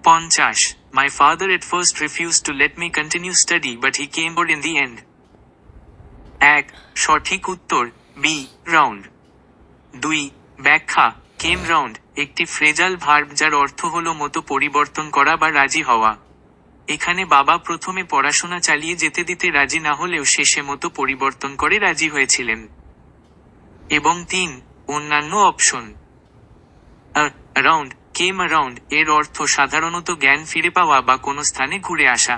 50. My father at first refused to let me continue study but he came aboard in the end. 1. সঠিক উত্তর B round. 2. ব্যাখ্যা came round একটি phrasal verb যার অর্থ হলো মতো পরিবর্তন করা বা রাজি হওয়া। এখানে বাবা প্রথমে পড়াশোনা চালিয়ে যেতে দিতে রাজি না হলেও শেষে মতো পরিবর্তন করে রাজি হয়েছিলেন। এবং 3. অন্যান্য অপশন। রাউন্ড কেম অ্যারাউন্ড এর অর্থ সাধারণত জ্ঞান ফিরে পাওয়া বা কোনো স্থানে ঘুরে আসা।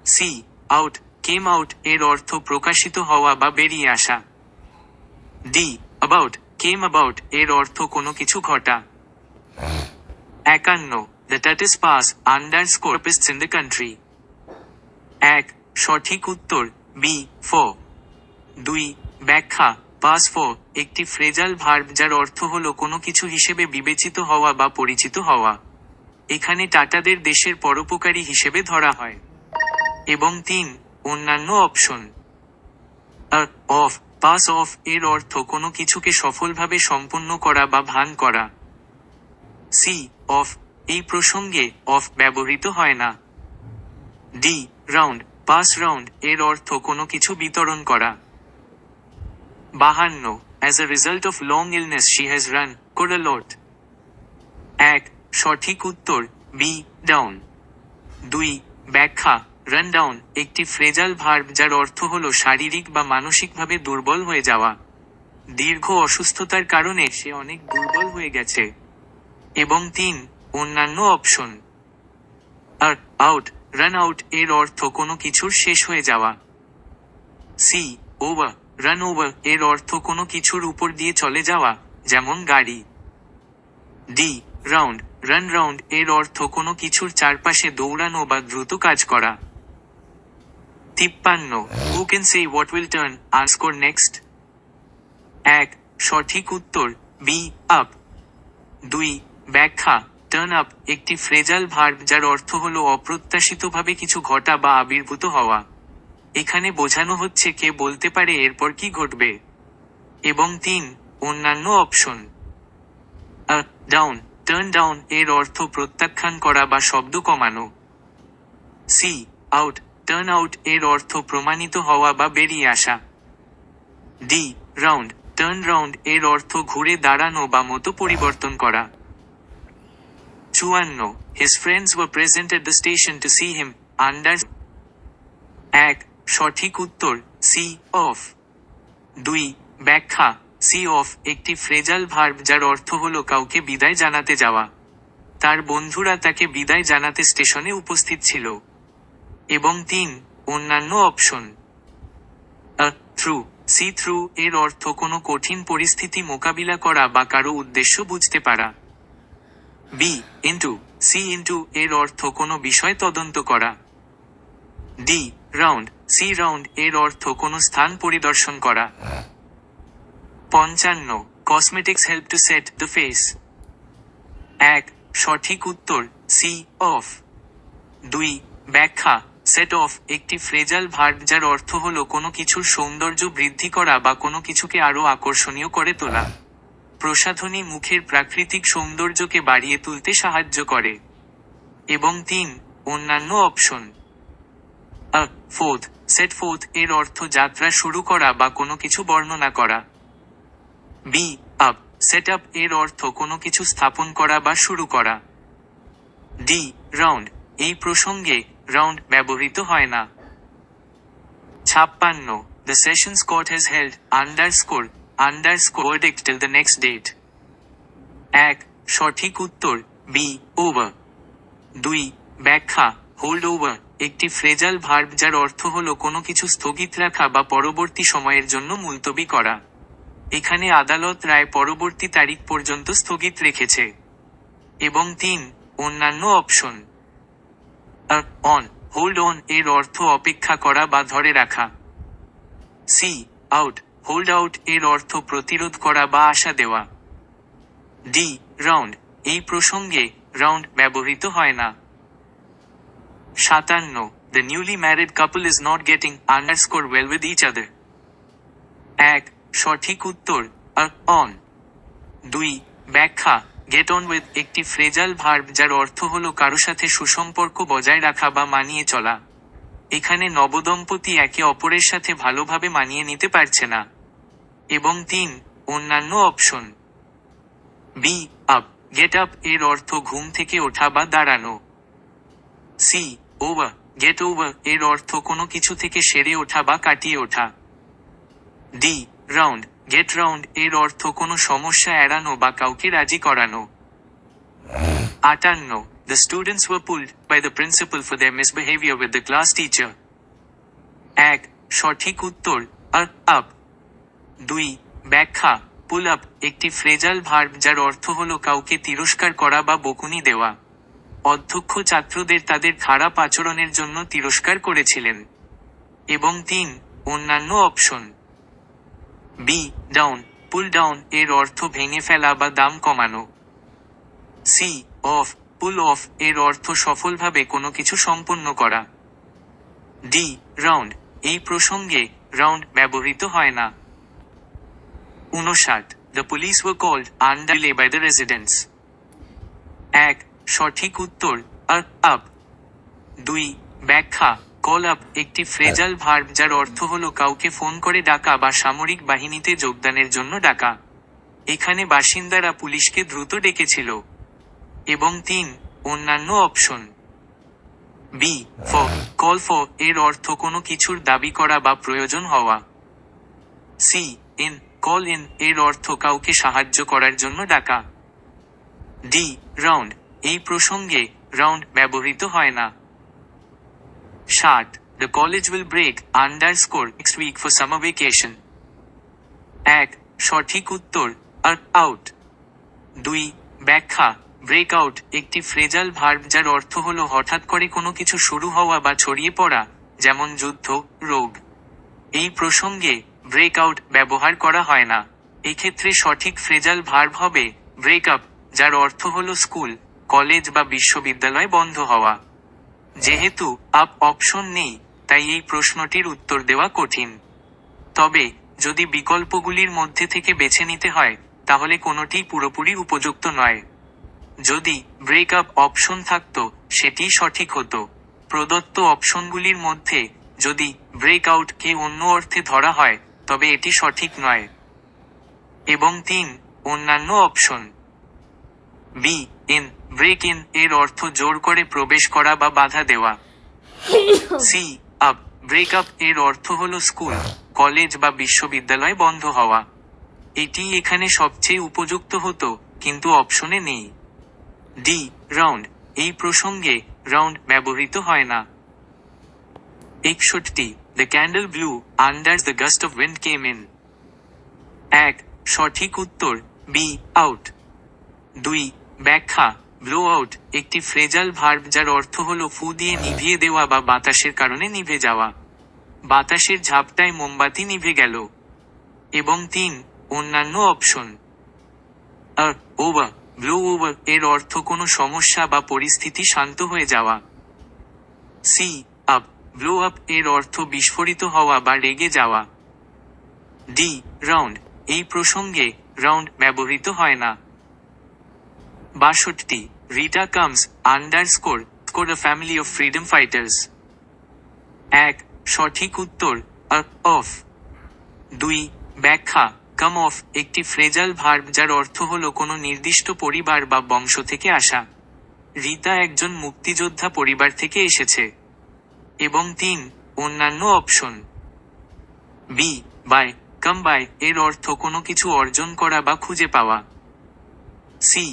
সি আউট কেম আউট এর অর্থ প্রকাশিত হওয়া বা বেরিয়ে আসা। ডি অ্যাবাউট কেম অ্যাবাউট এর অর্থ কোনো কিছু ঘটা। 51. The tortoise pass underscore pists in the country. 1. সঠিক উত্তর বি ফ। 2. ব্যাখ্যা পাস ফ একটি ফ্রেজাল ভার্ব যার অর্থ হলো কোনো কিছু হিসেবে বিবেচিত হওয়া বা পরিচিত হওয়া। এখানে টাটাদের দেশের পরোপকারী হিসেবে ধরা হয়। এবং 3. অন্যান্য অপশন। অফ পাস অফ এর অর্থ কোনো কিছুকে সফলভাবে সম্পন্ন করা বা ভান করা। সি অফ এই প্রসঙ্গে অফ ব্যবহৃত হয় না। ডি রাউন্ড পাস রাউন্ড এর অর্থ কোনো কিছু বিতরণ করা। 52. As a result of long illness she has run a lot. 1. সঠিক উত্তর বি ডাউন। 2. ব্যাখ্যা রান ডাউন একটি ফ্রেজাল ভার্ব যার অর্থ হলো শারীরিক বা মানসিকভাবে দুর্বল হয়ে যাওয়া। দীর্ঘ অসুস্থতার কারণে সে অনেক দুর্বল হয়ে গেছে। এবং 3. অন্যান্য অপশন। আউট রান আউট এর অর্থ কোনো কিছুর শেষ হয়ে যাওয়া। সি ওভার রান ওভার এর অর্থ কোনো কিছুর উপর দিয়ে চলে যাওয়া, যেমন গাড়ি। ডি রাউন্ড রান রাউন্ড এর অর্থ কোনো কিছুর চারপাশে দৌড়ানো বা দ্রুত কাজ করা। 53. Who can say what will turn আনস্কোর নেক্সট? 1. সঠিক উত্তর বি আপ। 2. ব্যাখ্যা টার্ন আপ একটি ফ্রেজাল ভার্ব যার অর্থ হলো অপ্রত্যাশিতভাবে কিছু ঘটা বা আবির্ভূত হওয়া। এখানে বোঝানো হচ্ছে কে বলতে পারে এরপর কি ঘটবে। এবং 3. অন্যান্য অপশন। ডাউন টার্ন ডাউন এর অর্থ প্রত্যাখ্যান করা বা শব্দ কমানো। সি আউট টার্ন আউট এর অর্থ প্রমাণিত হওয়া বা বেরিয়ে আসা। ডি রাউন্ড টার্ন রাউন্ড এর অর্থ ঘুরে দাঁড়ানো বা মতো পরিবর্তন করা। 54. His friends were present at the station to see him under. 1. সঠিক উত্তর সি অফ। 2. ব্যাখ্যা সি অফ একটি ফ্রেজাল ভার্ব যার অর্থ হলো কাউকে বিদায় জানাতে যাওয়া। তার বন্ধুরা তাকে বিদায় জানাতে স্টেশনে উপস্থিত ছিল। এবং 3. অন্যান্য অপশন। থ্রু সি থ্রু এর অর্থ কোনো কঠিন পরিস্থিতি মোকাবিলা করা বা কারো উদ্দেশ্য বুঝতে পারা। বি ইন্টু সি ইন্টু এর অর্থ কোনো বিষয় তদন্ত করা। ডি রাউন্ড সি রাউন্ড এর অর্থ কোনো স্থান পরিদর্শন করা। 55. Cosmetics help to set the face. 1. সঠিক উত্তর সি অফ। 2. ব্যাখ্যা সেট অফ একটি ফ্রেজাল ভার্ব যার অর্থ হলো কোনো কিছুর সৌন্দর্য বৃদ্ধি করা বা কোনো কিছুকে আরো আকর্ষণীয় করে তোলা। প্রসাধনী মুখের প্রাকৃতিক সৌন্দর্যকে বাড়িয়ে তুলতে সাহায্য করে। এবং 3. অন্যান্য অপশন। ফোর্থ সেট ফোর্থ এর অর্থ যাত্রা শুরু করা বা কোনো কিছু বর্ণনা করা। বি আপ সেট আপ এর অর্থ কোনো কিছু স্থাপন করা বা শুরু করা। ডি রাউন্ড এই প্রসঙ্গে রাউন্ড ব্যবহৃত হয় না। 56. The sessions court has held underscore verdict till the next date. 1. সঠিক উত্তর বি ওভার। 2. ব্যাখ্যা হোল্ড ওভার একটি ফ্রেজাল ভার্ব যার অর্থ হলো কোনো কিছু স্থগিত রাখা বা পরবর্তী সময়ের জন্য মুলতবি করা। এখানে আদালত রায় পরবর্তী তারিখ পর্যন্ত স্থগিত রেখেছে। এবং 3. অন্যান্য অপশন। অন হোল্ড অন এর অর্থ অপেক্ষা করা বা ধরে রাখা। সি আউট হোল্ড আউট এর অর্থ প্রতিরোধ করা বা আশা দেওয়া। ডি রাউন্ড এই প্রসঙ্গে রাউন্ড ব্যবহৃত হয় না। 57. The newly married couple is not getting well with each other. 1. সঠিক উত্তর অন। 2. ব্যাখ্যা গেট অন উইথ একটি ফ্রেজাল ভার্ব যার অর্থ হলো কারো সাথে সুসম্পর্ক বজায় রাখা বা মানিয়ে চলা। এখানে নবদম্পতি একে অপরের সাথে ভালোভাবে মানিয়ে নিতে পারছে না। এবং 3 অন্যান্য option. B up get up এর অর্থ ঘুম থেকে ওঠা বা দাঁড়ানো। সি ওভার গেট ওভার এর অর্থ কোনো কিছু থেকে সেরে ওঠা বা কাটিয়ে ওঠা। ডি রাউন্ড গেট রাউন্ড এর অর্থ কোনো সমস্যা এড়ানো বা কাউকে রাজি করানো। 58 The students were pulled by the principal for their misbehavior with the class teacher. 1 সঠিক উত্তর আপ। 2 ব্যাখ্যা পুল আপ একটি ফ্রেজাল ভার্ব যার অর্থ হলো কাউকে তিরস্কার করা বা বকুনি দেওয়া। অধ্যক্ষ ছাত্রদের তাদের খারাপ আচরণের জন্য তিরস্কার করেছিলেন। এবং 3 অন্যান্য option. B down pull down এর অর্থ ভেঙে ফেলা বা দাম কমানো। সি অফ পুল অফ এর অর্থ সফলভাবে কোনো কিছু সম্পন্ন করা। ডি রাউন্ড এই প্রসঙ্গে রাউন্ড ব্যবহৃত হয় না। 59 The police were called under delay by the residents. 1 সঠিক উত্তর আপ। 2 ব্যাখ্যা কল আপ একটি ফ্রেজাল ভার্ব যার অর্থ হলো কাউকে ফোন করে ডাকা বা সামরিক বাহিনীতে যোগদানের জন্য ডাকা। এখানে বাসিন্দারা পুলিশকে দ্রুত ডেকেছিল। এবং 3 অন্যান্য অপশন। বি কল ফর এর অর্থ কোনো কিছুর দাবি করা বা প্রয়োজন হওয়া। সি ইন কল ইন এর অর্থ কাউকে সাহায্য করার জন্য ডাকা। ডি রাউন্ড এই প্রসঙ্গে রাউন্ড ব্যবহৃত হয় না। 60 The college will break next week for summer vacation. 1 সঠিক উত্তর আউট। 2 ব্যাখ্যা ব্রেক আউট একটি ফ্রেজাল ভার্ব যার অর্থ হলো হঠাৎ করে কোনো কিছু শুরু হওয়া বা ছড়িয়ে পড়া, যেমন যুদ্ধ, রোগ। এই প্রসঙ্গে ব্রেক আউট ব্যবহার করা হয় না। এক্ষেত্রে সঠিক ফ্রেজাল ভার্ব হবে ব্রেক আপ যার অর্থ হলো স্কুল, কলেজ বা বিশ্ববিদ্যালয় বন্ধ হওয়া। যেহেতু আপ অপশন নেই, তাই এই প্রশ্নটির উত্তর দেওয়া কঠিন। তবে যদি বিকল্পগুলির মধ্যে থেকে বেছে নিতে হয়, তাহলে কোনোটিই পুরোপুরি উপযুক্ত নয়। যদি ব্রেক আপ অপশন থাকতো, সেটি সঠিক হতো। প্রদত্ত অপশনগুলির মধ্যে যদি ব্রেক আউট কে অন্য অর্থে ধরা হয়, তবে এটি সঠিক নয়। এবং 3 অন্যান্য option. B in break in এর অর্থ জোর করে প্রবেশ করা বা বাধা দেওয়া। সি আপ ব্রেক আপ এর অর্থ হলো স্কুল, কলেজ বা বিশ্ববিদ্যালয় বন্ধ হওয়া। এটি এখানে সবচেয়ে উপযুক্ত হতো, কিন্তু অপশনে নেই। ডি রাউন্ড এই প্রসঙ্গে রাউন্ড ব্যবহৃত হয় না। 61 The candle blew under the gust of wind came in. 1 সঠিক উত্তর বি আউট। 2 ব্যাখ্যা ব্লো আউট একটি ফ্রেজাল ভার্ব যার অর্থ হলো ফু দিয়ে নিভিয়ে দেওয়া বা বাতাসের কারণে নিভে যাওয়া। বাতাসের ঝাপটায় মোমবাতি নিভে গেল। এবং 3 অন্যান্য অপশন। ওভার ব্লো ওভার এর অর্থ কোনো সমস্যা বা পরিস্থিতি শান্ত হয়ে যাওয়া। সি আপ ব্লো আপ এর অর্থ বিস্ফোরিত হওয়া বা রেগে যাওয়া। ডি রাউন্ড এই প্রসঙ্গে রাউন্ড ব্যবহৃত হয় না। 62 Rita comes underscore a family of freedom fighters. 1 সঠিক উত্তর অফ। 2 ব্যাখ্যা কাম অফ একটি ফ্রেজাল ভার্ব যার অর্থ হলো কোনো নির্দিষ্ট পরিবার বা বংশ থেকে আসা। রিতা একজন মুক্তিযোদ্ধা পরিবার থেকে এসেছে। এবং 3 অন্যান্য option. B by come by এর অর্থ কোনো কিছু অর্জন করা বা খুঁজে পাওয়া। সি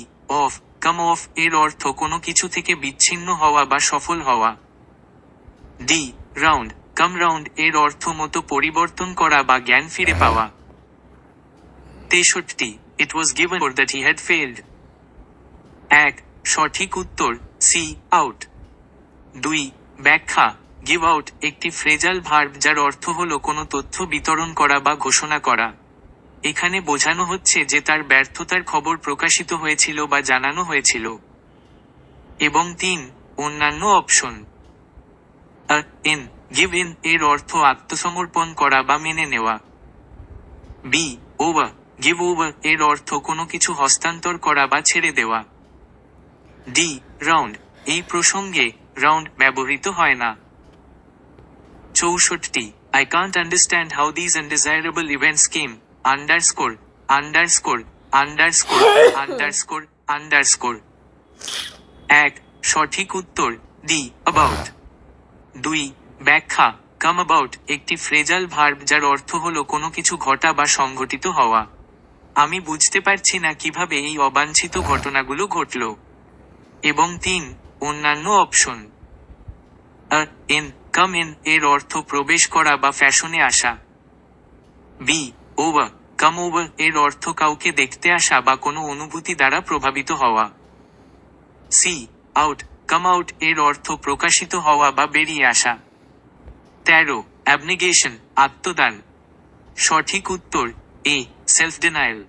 অফ কাম অফ এর অর্থ কোনো কিছু থেকে বিচ্ছিন্ন হওয়া বা সফল হওয়া। ডি রাউন্ড কাম রাউন্ড এর অর্থ মতো পরিবর্তন করা বা জ্ঞান ফিরে পাওয়া। 63 It was given or that he had failed. 1 সঠিক উত্তর সি আউট। 2 ব্যাখ্যা গিভ আউট একটি ফ্রেজাল ভার্ব যার অর্থ হলো কোনো তথ্য বিতরণ করা বা ঘোষণা করা। এখানে বোঝানো হচ্ছে যে তার ব্যর্থতার খবর প্রকাশিত হয়েছিল বা জানানো হয়েছিল। এবং 3 অন্যান্য অপশন। ইন গিভ ইন এর অর্থ আত্মসমর্পণ করা বা মেনে নেওয়া। বি ওভার গিভ ওভার এর অর্থ কোনো কিছু হস্তান্তর করা বা ছেড়ে দেওয়া। ডি রাউন্ড, এই প্রসঙ্গে রাউন্ড ব্যবহৃত হয় না। 64 I can't understand how these undesirable events came, underscore, underscore, underscore, underscore, underscore. 1 সঠিক উত্তর দি অ্যাবাউট। 2 ব্যাখ্যা কাম অ্যাবাউট একটি ফ্রেজাল ভার্ব যার অর্থ হলো কোনো কিছু ঘটা বা সংঘটিত হওয়া। আমি বুঝতে পারছি না কিভাবে এই অবাঞ্ছিত ঘটনাগুলো ঘটল। এবং 3 অন্যান্য অপশন। ইন কাম ইন এর অর্থ প্রবেশ করা বা ফ্যাশনে আসা। বি ওভার কাম ওভার এর অর্থ কাউকে দেখতে আসা বা কোনো অনুভূতি দ্বারা প্রভাবিত হওয়া। সি আউট কাম আউট এর অর্থ প্রকাশিত হওয়া বা বেরিয়ে আসা। 13 অ্যাবনেগেশন আত্মদান। সঠিক উত্তর এ সেলফ ডিনায়াল।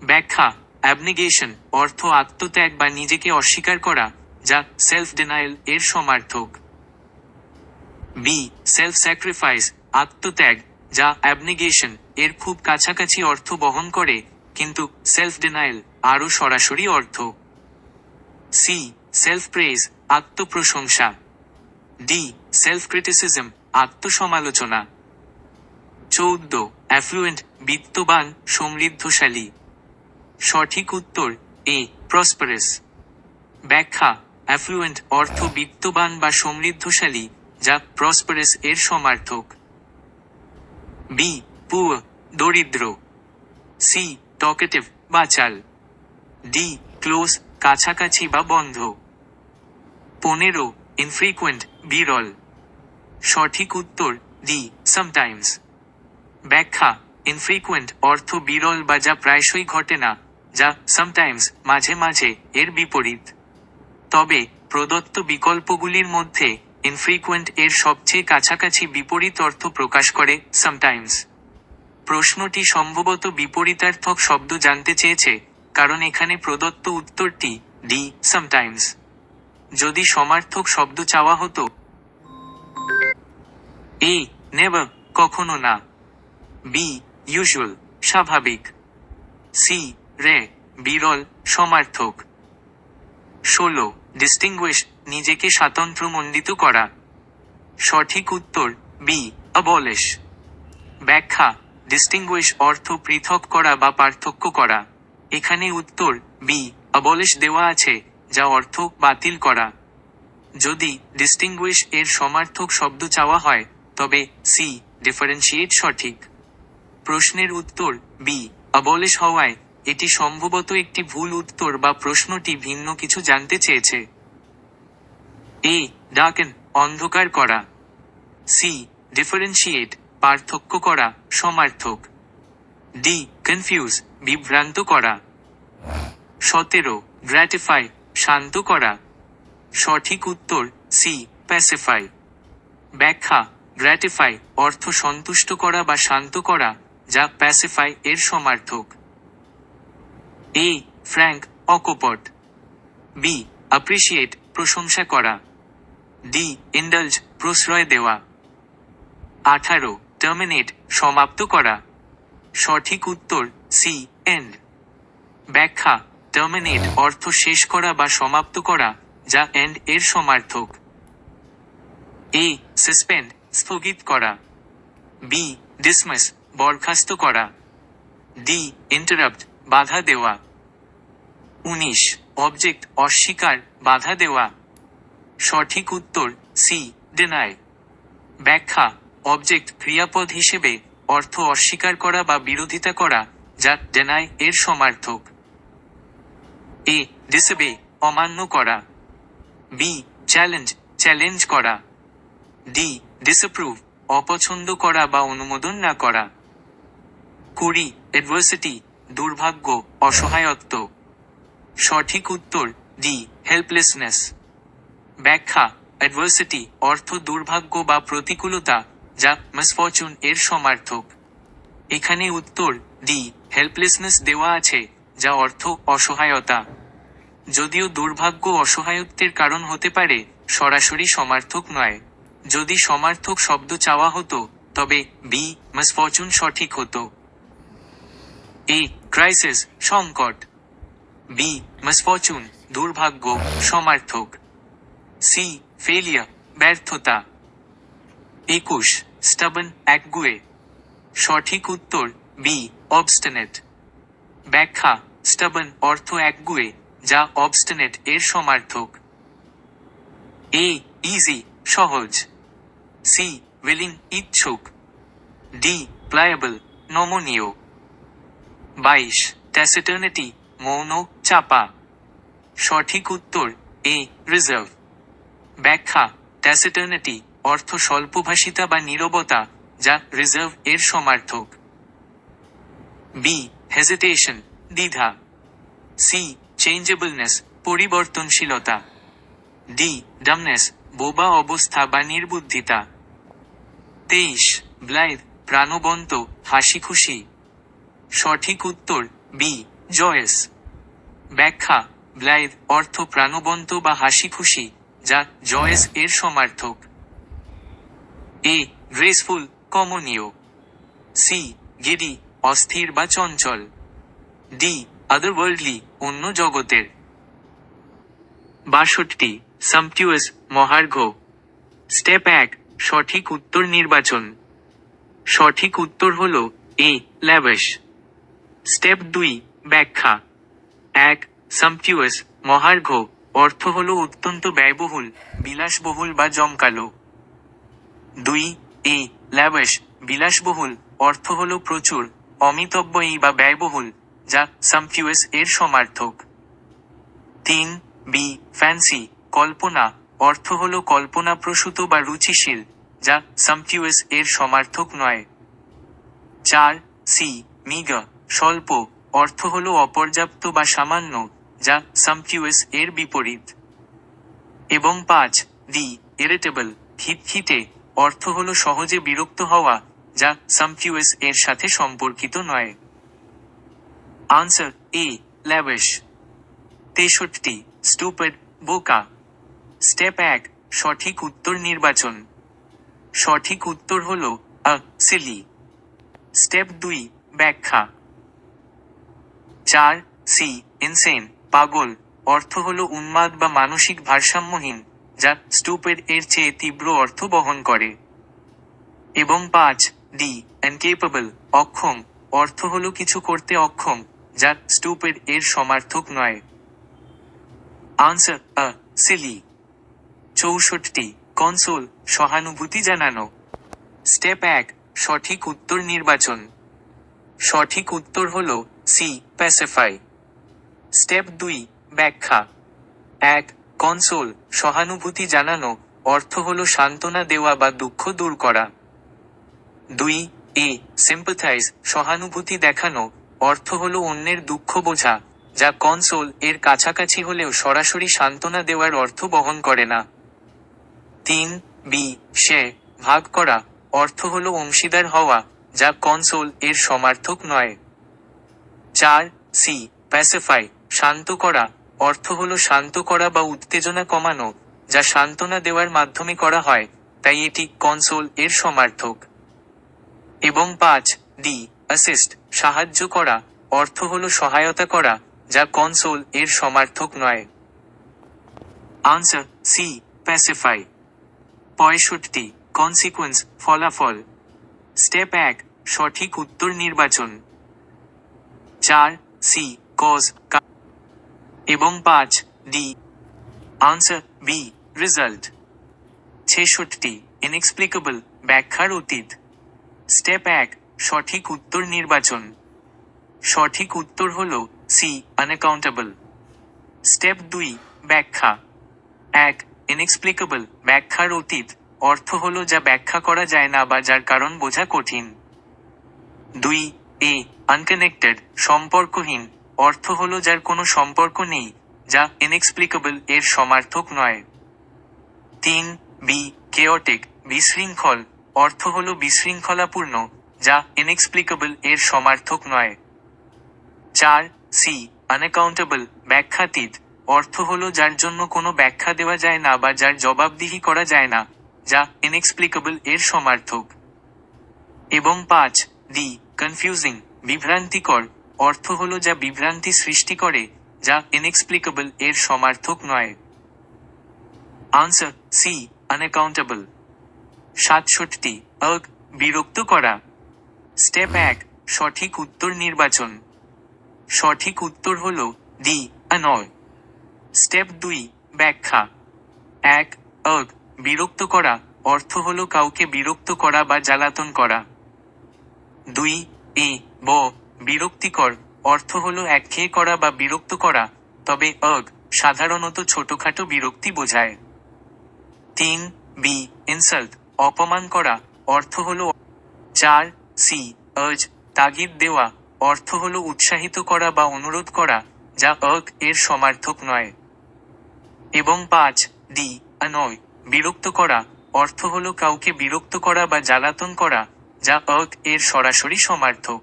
ব্যাখ্যা অ্যাবনেগেশন অর্থ আত্মত্যাগ বা নিজেকে অস্বীকার করা, যা সেলফ ডিনায়াল এর সমার্থক। বি সেলফ স্যাক্রিফাইস আত্মত্যাগ, যা অ্যাবনেগেশন এর খুব কাছাকাছি অর্থ বহন করে, কিন্তু সেলফ ডিনায়াল আরও সরাসরি অর্থ। সি সেলফ প্রেজ আত্মপ্রশংসা। ডি সেলফ ক্রিটিসিজম আত্মসমালোচনা। 14 অ্যাফ্লুয়েন্ট বিত্তবান সমৃদ্ধশালী। সঠিক উত্তর এ প্রসপারাস। ব্যাখ্যা অ্যাফ্লুয়েন্ট অর্থ বিত্তবান বা সমৃদ্ধশালী, যা প্রসপারাস এর সমার্থক। বি পুয়ার দরিদ্র। সি টকেটিভ বাচাল। ডি ক্লোজ কাছাকাছি বা বন্ধ। 15 ইনফ্রিকুয়েন্ট বিরল। সঠিক উত্তর ডি সামটাইমস। ব্যাখ্যা ইনফ্রিকুয়েন্ট অর্থ বিরল বা যা প্রায়শই ঘটে না, যা সামটাইমস মাঝে মাঝে এর বিপরীত। তবে প্রদত্ত বিকল্পগুলির মধ্যে ইনফ্রিকুয়েন্ট এর সবচেয়ে কাছাকাছি বিপরীত অর্থ প্রকাশ করে সামটাইমস। প্রশ্নটি সম্ভবত বিপরীতার্থক শব্দ জানতে চেয়েছে, কারণ এখানে প্রদত্ত উত্তরটি ডি সামটাইমস। যদি সমার্থক শব্দ চাওয়া হতো এ নেভার কখনো না। বি ইউজুয়াল স্বাভাবিক। সি রে বিরল সমার্থক। 16 ডিস্টিংগুইশ নিজেকে স্বাতন্ত্র্যমণ্ডিত করা। সঠিক উত্তর বি অ্যাবলিশ। ব্যাখ্যা ডিস্টিংগুইশ অর্থ পৃথক করা বা পার্থক্য করা। এখানে উত্তর বি অ্যাবলিশ দেওয়া আছে, যা অর্থ বাতিল করা। যদি ডিস্টিংগুইশ এর সমার্থক শব্দ চাওয়া হয়, তবে সি ডিফারেন্সিয়েট সঠিক। প্রশ্নের উত্তর বি অ্যাবলিশ হওয়ায় এটি সম্ভবত একটি ভুল উত্তর বা প্রশ্নটি ভিন্ন কিছু জানতে চেয়েছে। এ ডার্কেন অন্ধকার করা। সি ডিফারেন্সিয়েট পার্থক্য করা সমার্থক। ডি কনফিউজ বিভ্রান্ত করা। 17 গ্র্যাটিফাই শান্ত করা। সঠিক উত্তর সি প্যাসিফাই। ব্যাখ্যা গ্র্যাটিফাই অর্থ সন্তুষ্ট করা বা শান্ত করা, যা প্যাসিফাই এর সমার্থক। এ ফ্র্যাঙ্ক অকপট। বি অ্যাপ্রিসিয়েট প্রশংসা করা। ডি ইন্ডালজ প্রশ্রয় দেওয়া। 18 টার্মিনেট সমাপ্ত করা। সঠিক উত্তর সি এন্ড। ব্যাখ্যা টার্মিনেট অর্থ শেষ করা বা সমাপ্ত করা, যা এন্ড এর সমার্থক। এ সাসপেন্ড স্থগিত করা। বি ডিসমিস বরখাস্ত করা। ডি ইন্টারাপ্ট বাধা দেওয়া। 19 অবজেক্ট অস্বীকার বাধা দেওয়া। সঠিক উত্তর সি ডিনাই। ব্যাখ্যা অবজেক্ট ক্রিয়াপদ হিসেবে অর্থ অস্বীকার করা বা বিরোধিতা করা, যা ডিনাই এর সমার্থক। এ ডিসবে অমান্য করা। বি চ্যালেঞ্জ চ্যালেঞ্জ করা। ডি ডিসঅ্যাপ্রুভ অপছন্দ করা বা অনুমোদন না করা। 20 অ্যাডভার্সিটি দুর্ভাগ্য অসহায়ত্ব। সঠিক উত্তর ডি হেল্পলেসনেস। ব্যাখ্যা অ্যাডভার্সিটি অর্থ দুর্ভাগ্য বা প্রতিকূলতা, যা মিসফরচুন এর সমার্থক। এখানে উত্তর ডি হেল্পলেসনেস দেওয়া আছে, যা অর্থ অসহায়তা। যদিও দুর্ভাগ্য অসহায়ত্বের কারণ হতে পারে, সরাসরি সমার্থক নয়। যদি সমার্থক শব্দ চাওয়া হতো, তবে বি মিসফরচুন সঠিক হতো। এ ক্রাইসিস সংকট, বি মিসফরচুন দুর্ভাগ্য সমার্থক, সি ফেলিয়ার ব্যর্থতা। 21 স্টাবন একগুঁয়ে। সঠিক উত্তর বি অবস্টিনেট। ব্যাখ্যা স্টাবন অর্থ একগুঁয়ে, যা অবস্টিনেট এর সমার্থক। এ ইজি সহজ, সি উইলিং ইচ্ছুক, ডি প্লায়েবল নমনীয়। 22 ট্যাসিটার্নিটি মৌন চাপা। সঠিক উত্তর এ রিজার্ভ। ব্যাখ্যা ট্যাসিটার্নিটি অর্থ স্বল্পভাষিতা বা নীরবতা, যা রিজার্ভ এর সমার্থক। বি হেজিটেশন দ্বিধা, সি চেঞ্জেবলনেস পরিবর্তনশীলতা, ডি ডামনেস বোবা অবস্থা বা নির্বুদ্ধিতা। 23 ব্লাইথ প্রাণবন্ত হাসি খুশি। সঠিক উত্তর বি জয়েস। ব্যাখ্যা ব্লাইথ অর্থ প্রাণবন্ত বা হাসি খুশি, যা জয়েস এর সমার্থক। এ গ্রেসফুল কমনীয়, সি গিডি অস্থির বা চঞ্চল, ডি আদারওয়ার্ল্ডলি অন্য জগতের। 62 সাম্পটিউয়াস মহার্ঘ। স্টেপ 1 সঠিক উত্তর নির্বাচন। সঠিক উত্তর হল এ ল্যাভিশ। স্টেপ 2 ব্যাখ্যা। 1 সাম্পটিউয়াস মহার্ঘ অর্থ হল অত্যন্ত ব্যয়বহুল, বিলাসবহুল বা জমকালো। 2 এ ল্যাভিশ বিলাসবহুল অর্থ হল প্রচুর, অমিতব্যয়ী বা ব্যয়বহুল, যা সাম্পটিউয়াস এর সমার্থক। 3 বি ফ্যান্সি কল্পনা অর্থ হল কল্পনাপ্রসূত বা রুচিশীল, যা সাম্পটিউয়াস এর সমার্থক নয়। 4 সি মিগা স্বল্প অর্থ হল অপর্যাপ্ত বা সামান্য, যা সাম্পটিউয়াস এর বিপরীত। এবং 5 ডি ইরিটেবল খিটখিটে অর্থ হল সহজে বিরক্ত হওয়া, যা সাম্পটিউয়াস এর সাথে সম্পর্কিত নয়। আনসার এ ল্যাভিশ। 63 স্টুপিড বোকা। স্টেপ 1 সঠিক উত্তর নির্বাচন। সঠিক উত্তর হল আ সিলি। স্টেপ 2 ব্যাখ্যা। 4 সি ইনসেন পাগল অর্থ হল উন্মাদ বা মানসিক ভারসাম্যহীন, যা স্টুপিড এর চেয়ে তীব্র অর্থ বহন করে। এবং 5 ডি ইনকেপেবল অক্ষম অর্থ হল কিছু করতে অক্ষম, যা স্টুপিড এর সমার্থক নয়। আনসার আ সিলি। 64 কনসোল সহানুভূতি জানানো। স্টেপ 1 সঠিক উত্তর নির্বাচন। সঠিক উত্তর হল সি প্যাসিফাই। স্টেপ 2 ব্যাখ্যা। 1 কনসোল সহানুভূতি জানানো অর্থ হল সান্ত্বনা দেওয়া বা দুঃখ দূর করা। 2 এ সিম্পাথাইজ সহানুভূতি দেখানো অর্থ হল অন্যের দুঃখ বোঝা, যা কনসোল এর কাছাকাছি হলেও সরাসরি সান্ত্বনা দেওয়ার অর্থ বহন করে না। 3 বি সে ভাগ করা অর্থ হল অংশীদার হওয়া, যা কনসোল এর সমার্থক নয়। 4 সি প্যাসিফাই শান্ত করা অর্থ হল শান্ত করা বা উত্তেজনা কমানো, যা সান্ত্বনা দেওয়ার মাধ্যমে করা হয়, তাই এটি কনসোল এর সমার্থক। এবং 5 ডি অ্যাসিস্ট সাহায্য করা অর্থ হল সহায়তা করা, যা কনসোল এর সমার্থক নয়। Answer C pacify. 65 কনসিকুয়েন্স ফলাফল। স্টেপ 1 সঠিক উত্তর নির্বাচন। 4 সি কজ এবং 5 D answer B result. 66 inexplicable ব্যাখ্যার অতীত। স্টেপ 1 সঠিক উত্তর নির্বাচন। সঠিক উত্তর হল সি আনঅ্যাকাউন্টেবল। স্টেপ 2 ব্যাখ্যা। 1 ইনএক্সপ্লিকেবল ব্যাখ্যার অতীত অর্থ হল যা ব্যাখ্যা করা যায় না বা যার কারণ বোঝা কঠিন। 2 এ আনকানেক্টেড সম্পর্কহীন অর্থ হল যার কোনো সম্পর্ক নেই, যা ইনএক্সপ্লিকেবল এর সমার্থক নয়। 3 বি কেওটিক বিশৃঙ্খল অর্থ হল বিশৃঙ্খলাপূর্ণ, যা ইনএক্সপ্লিকেবল এর সমার্থক নয়। 4 সি আনঅ্যাকাউন্টেবল ব্যাখ্যাতীত অর্থ হল যার জন্য কোনো ব্যাখ্যা দেওয়া যায় না বা যার জবাবদিহি করা যায় না, যা ইনএক্সপ্লিকেবল এর সমার্থক। এবং 5 ডি কনফিউজিং বিভ্রান্তিকর অর্থ হলো যা বিভ্রান্তি সৃষ্টি করে, যা ইনএক্সপ্লিকেবল এর সমার্থক নয়। Answer C, unaccountable. 67 বিরক্ত করা। স্টেপ 1, সঠিক উত্তর নির্বাচন। সঠিক উত্তর হল ডি, অ্যানয়। স্টেপ 2, ব্যাখ্যা। 1, বিরক্ত করা অর্থ হলো কাউকে বিরক্ত করা বা জ্বালাতন করা। 2, বিরক্তিকর অর্থ হলো একঘেয়ে করা বা বিরক্ত করা, তবে সাধারণত ছোটখাটো বিরক্তি বোঝায়। 3, ইনসাল্ট অপমান করা অর্থ হলো। 4, আর্জ তাগিদ দেওয়া অর্থ হলো উৎসাহিত করা বা অনুরোধ করা, যা এর সমার্থক নয়। এবং 5, অ্যানয় বিরক্ত করা অর্থ হলো কাউকে বিরক্ত করা বা জ্বালাতন করা, যা এর সরাসরি সমার্থক।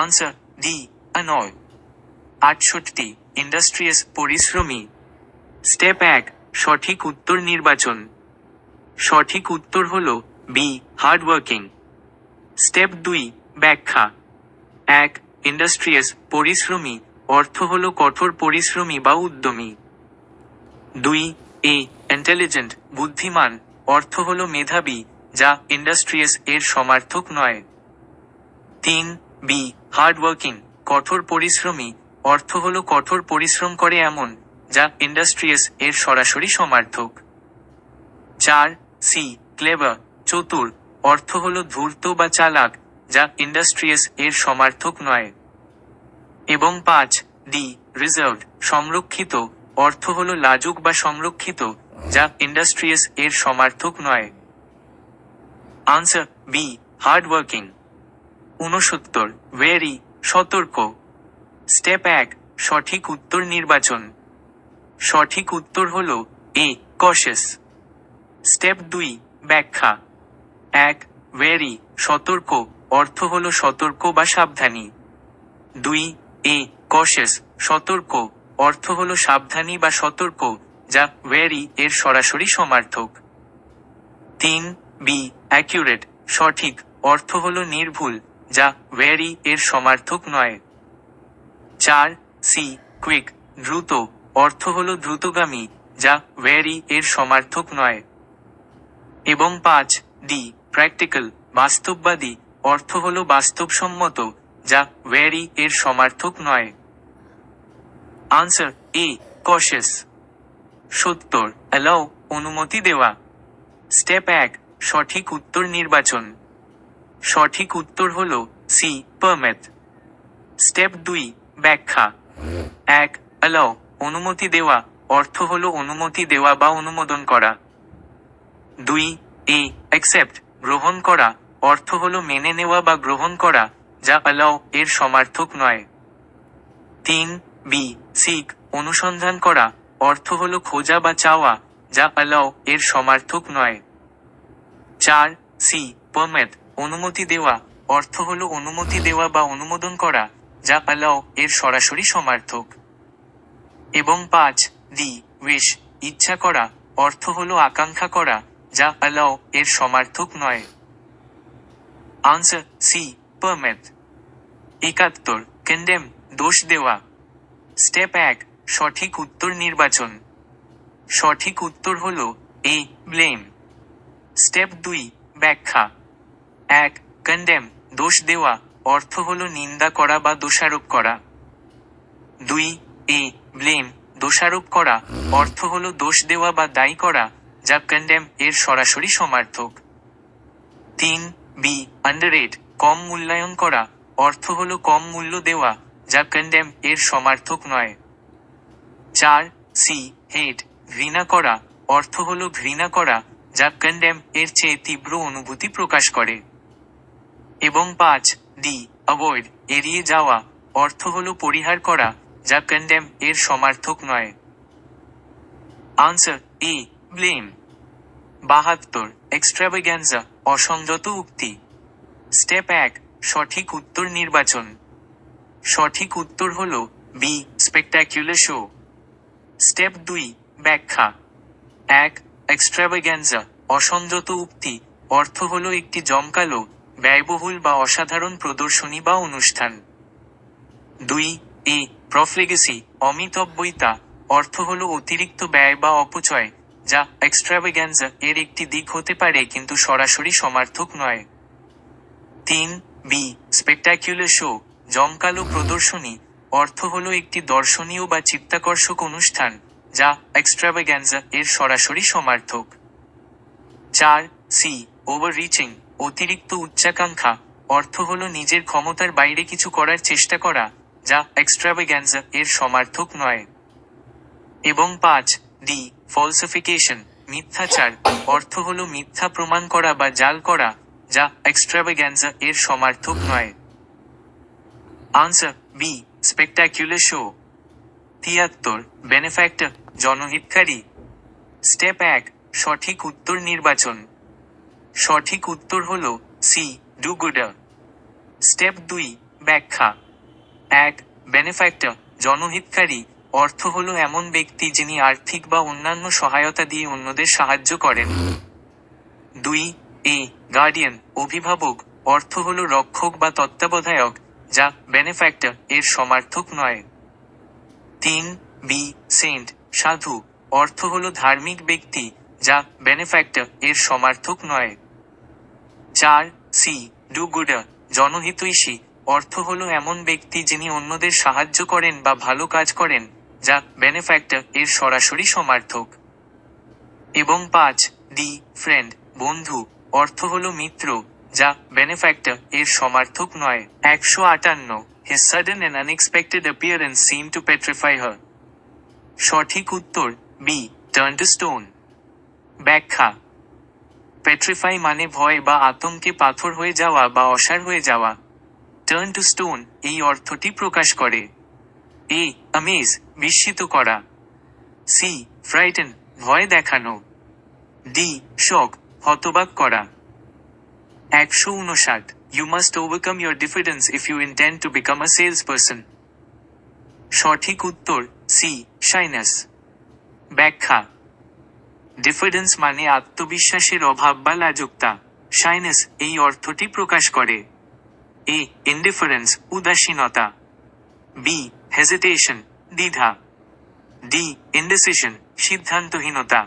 Answer D, annoy. 68 ইন্ডাস্ট্রিয়াস পরিশ্রমী। স্টেপ 1, সঠিক উত্তর নির্বাচন। সঠিক উত্তর হল বি, হার্ডওয়ার্কিং। স্টেপ 2, ব্যাখ্যা। 1, ইন্ডাস্ট্রিয়াস পরিশ্রমী অর্থ হলো কঠোর পরিশ্রমী বা উদ্যমী। 2, ইন্টেলিজেন্ট বুদ্ধিমান অর্থ হলো মেধাবী, যা ইন্ডাস্ট্রিয়াস এর সমার্থক নয়। 3, হার্ডওয়ার্কিং কঠোর পরিশ্রমী অর্থ হলো কঠোর পরিশ্রম করে এমন, যা ইন্ডাস্ট্রিয়াস এর সরাসরি সমার্থক। 4, ক্লেভার চতুর অর্থ হলো ধূর্ত বা চালাক, যা ইন্ডাস্ট্রিয়াস এর সমার্থক নয়। এবং 5, রিজার্ভড সংরক্ষিত অর্থ হলো লাজুক বা সংরক্ষিত, যা ইন্ডাস্ট্রিয়াস এর সমার্থক নয়। Answer B, hardworking. 69 ভেরি সতর্ক। স্টেপ 1, সঠিক উত্তর নির্বাচন। সঠিক উত্তর হল এ, কশেস। স্টেপ 2, ব্যাখ্যা। 1, ভেরি সতর্ক অর্থ হলো সতর্ক বা সাবধানী। 2, কশেস সতর্ক অর্থ হলো সাবধানী বা সতর্ক, যা ভেরি এর সরাসরি সমার্থক। 3, অ্যাকিউরেট সঠিক অর্থ হলো নির্ভুল, যা ভেরি এর সমার্থক নয়। 4, কুইক দ্রুত অর্থ হলো দ্রুতগামী, যা ভেরি এর সমার্থক নয়। এবং 5, প্র্যাকটিক্যাল বাস্তববাদী অর্থ হলো বাস্তবসম্মত, যা ভেরি এর সমার্থক নয়। আনসার এ, কশেস। 70 অ্যালাউ অনুমতি দেওয়া। স্টেপ 1, সঠিক উত্তর নির্বাচন। সঠিক উত্তর হল সি, পারমিট। স্টেপ 2, ব্যাখ্যা। 1, অ্যালাউ অনুমতি দেওয়া অর্থ হলো অনুমতি দেওয়া বা অনুমোদন করা। 2, অ্যাকসেপ্ট গ্রহণ করা অর্থ হলো মেনে নেওয়া বা গ্রহণ করা, যা অ্যালাউ এর সমার্থক নয়। 3, সিক অনুসন্ধান করা অর্থ হলো খোঁজা বা চাওয়া, যা অ্যালাউ এর সমার্থক নয়। 4, পারমিট অনুমতি দেওয়া অর্থ হলো অনুমতি দেওয়া বা অনুমোদন করা, যা অ্যালাউ এর সরাসরি সমার্থক। এবং 5, উইশ ইচ্ছা করা অর্থ হলো আকাঙ্ক্ষা করা, যা অ্যালাউ এর সমার্থক নয়। Answer C, permit. 71 কন্ডেম দোষ দেওয়া। স্টেপ 1, সঠিক উত্তর নির্বাচন। সঠিক উত্তর হল এ, ব্লেম। স্টেপ 2, ব্যাখ্যা। 1, কন্ডেম দোষ দেওয়া অর্থ হলো নিন্দা করা বা দোষারোপ করা। 2, ব্লেম দোষারোপ করা অর্থ হলো দোষ দেওয়া বা দায়ী করা, যা কন্ডেম এর সরাসরি সমার্থক। 3, আন্ডাররেট কম মূল্যায়ন করা অর্থ হলো কম মূল্য দেওয়া, যা কন্ডেম এর সমার্থক নয়। 4, হেট ঘৃণা করা অর্থ হলো ঘৃণা করা, যা কন্ডেম এর চেয়ে তীব্র অনুভূতি প্রকাশ করে। এবং 5, অ্যাভয়েড এড়িয়ে যাওয়া অর্থ হলো পরিহার করা, যা কন্ডেম এর সমার্থক নয়। আনসার এ, ব্লেম। 72 এক্সট্রাভাগ্যান্সা অসংযত উক্তি। স্টেপ 1, সঠিক উত্তর নির্বাচন। সঠিক উত্তর হল বি, স্পেকটাকুলার শো। স্টেপ 2, ব্যাখ্যা। 1, এক্সট্রাভাগ্যান্সা অসংযত উক্তি অর্থ হলো একটি জমকালো, ব্যয়বহুল বা অসাধারণ প্রদর্শনী বা অনুষ্ঠান। 2. এ প্রফলিগেসি অমিতব্যয়িতা অর্থ হলো অতিরিক্ত ব্যয় বা অপচয়, যা এক্সট্রাভেগ্যান্সা এর একটি দিক হতে পারে কিন্তু সরাসরি সমার্থক নয়। 3. বি স্পেকটাকুলার শো জমকালো প্রদর্শনী অর্থ হলো একটি দর্শনীয় বা চিত্তাকর্ষক অনুষ্ঠান, যা এক্সট্রাভেগ্যান্সা এর সরাসরি সমার্থক। 4. সি ওভাররিচিং অতিরিক্ত উচ্চাকাঙ্ক্ষা অর্থ হলো নিজের ক্ষমতার বাইরে কিছু করার চেষ্টা করা, যা এক্সট্রাভেগ্যান্সা এর সমার্থক নয়। এবং 5. ডি ফলসিফিকেশন মিথ্যাচার অর্থ হলো মিথ্যা প্রমাণ করা বা জাল করা, যা এক্সট্রাভেগ্যান্সা এর সমার্থক নয়। Answer b spectacular show. 73. Benefactor জনহিতকারী। স্টেপ 1 সঠিক উত্তর নির্বাচন। সঠিক উত্তর হল সি ডু গুডার। স্টেপ 2 ব্যাখ্যা। 1. বেনেফ্যাক্টর জনহিতকারী অর্থ হলো এমন ব্যক্তি যিনি আর্থিক বা অন্যান্য সহায়তা দিয়ে অন্যদের সাহায্য করেন। 2. এ গার্ডিয়ান অভিভাবক অর্থ হলো রক্ষক বা তত্ত্বাবধায়ক, যা বেনেফ্যাক্টর এর সমার্থক নয়। 3. বি সেন্ট সাধু অর্থ হলো ধার্মিক ব্যক্তি, যা বেনেফ্যাক্টর এর সমার্থক নয়। 4. সি ডু গুডার জনহিতৈষী অর্থ হলো এমন ব্যক্তি যিনি অন্যদের সাহায্য করেন বা ভালো কাজ করেন, যা বেনেফ্যাক্টর এর সরাসরি সমার্থক। এবং 5. ডি ফ্রেন্ড বন্ধু অর্থ হলো মিত্র, যা বেনেফ্যাক্টর এর সমার্থক নয়। 158. His sudden and unexpected appearance seemed to petrify her. সঠিক উত্তর বি টার্ন টু স্টোন। ব্যাখ্যা। পেট্রিফাই মানে ভয় বা আতঙ্কে পাথর হয়ে যাওয়া বা অসাড় হয়ে যাওয়া। টার্ন টু স্টোন এই অর্থটি প্রকাশ করে। এ আমেজ বিস্মিত করা। সি ফ্রাইটেন ভয় দেখানো। ডি শক হতবাক করা। 159. You must overcome your diffidence if you intend to become a salesperson. সঠিক উত্তর সি শাইনেস। ব্যাখ্যা। ডিফিডেন্স মানে আত্মবিশ্বাসের অভাব বা লাজুকতা। শাইনেস এই অর্থটি প্রকাশ করে। এ ইনডিফারেন্স উদাসীনতা। বি হেজিটেশন দ্বিধা। ডি ইনডিসিশন সিদ্ধান্তহীনতা।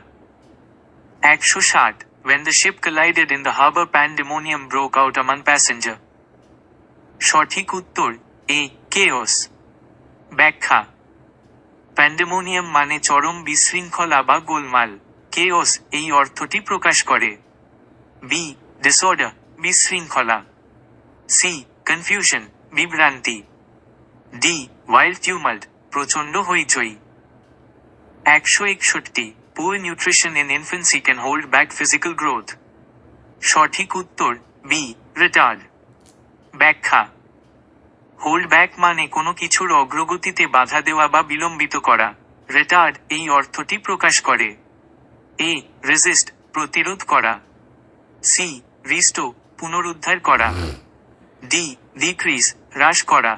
160. When the ship collided in the harbor, pandemonium broke out among passengers. সঠিক উত্তর এ কেওস। ব্যাখ্যা। প্যান্ডেমোনিয়াম মানে চরম বিশৃঙ্খলা বা গোলমাল। কেওস এই অর্থটি প্রকাশ করে। বি ডিসঅর্ডার বিশৃঙ্খলা। সি কনফিউশন বিভ্রান্তি। ডি ওয়াইল্ড টিউমাল্ট প্রচণ্ড হইচই। 161. Poor nutrition in infancy can hold back physical growth. সঠিক উত্তর বি রিটার্ড। ব্যাখ্যা। হোল্ড ব্যাক মানে কোনো কিছুর অগ্রগতিতে বাধা দেওয়া বা বিলম্বিত করা। রিটার্ড এই অর্থটি প্রকাশ করে। এ রেজিস্ট প্রতিরোধ করা। সি রিস্টো পুনরুদ্ধার করা। ডি ডিক্রিজ হ্রাস করা।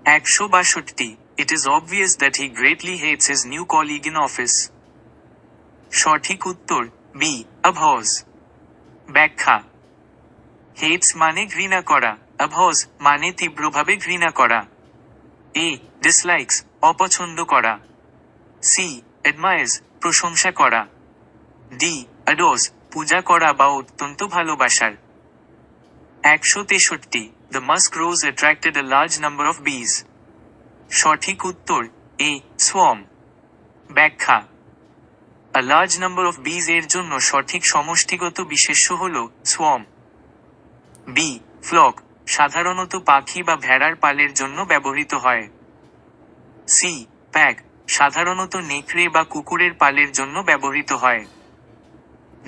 162. It is obvious that he greatly hates his new colleague in office. সঠিক উত্তর বি অভজ। ব্যাখ্যা। হেটস মানে ঘৃণা করা, অভজ মানে তীব্রভাবে ঘৃণা করা। এ ডিসলাইকস অপছন্দ করা। সি অ্যাডমায়ার্স প্রশংসা করা। ডি অ্যাডোস পূজা করা বা অত্যন্ত ভালোবাসার। 163. The musk rose attracted a large number of bees. সঠিক উত্তর এ সোয়ার্ম। ব্যাখ্যা। A large number of bees এর জন্য সঠিক সমষ্টিগত বিশেষ্য হল সোয়ার্ম। বি ফ্লক সাধারণত পাখি বা ভেড়ার পালের জন্য ব্যবহৃত হয়। সি প্যাক সাধারণত নেকড়ে বা কুকুরের পালের জন্য ব্যবহৃত হয়।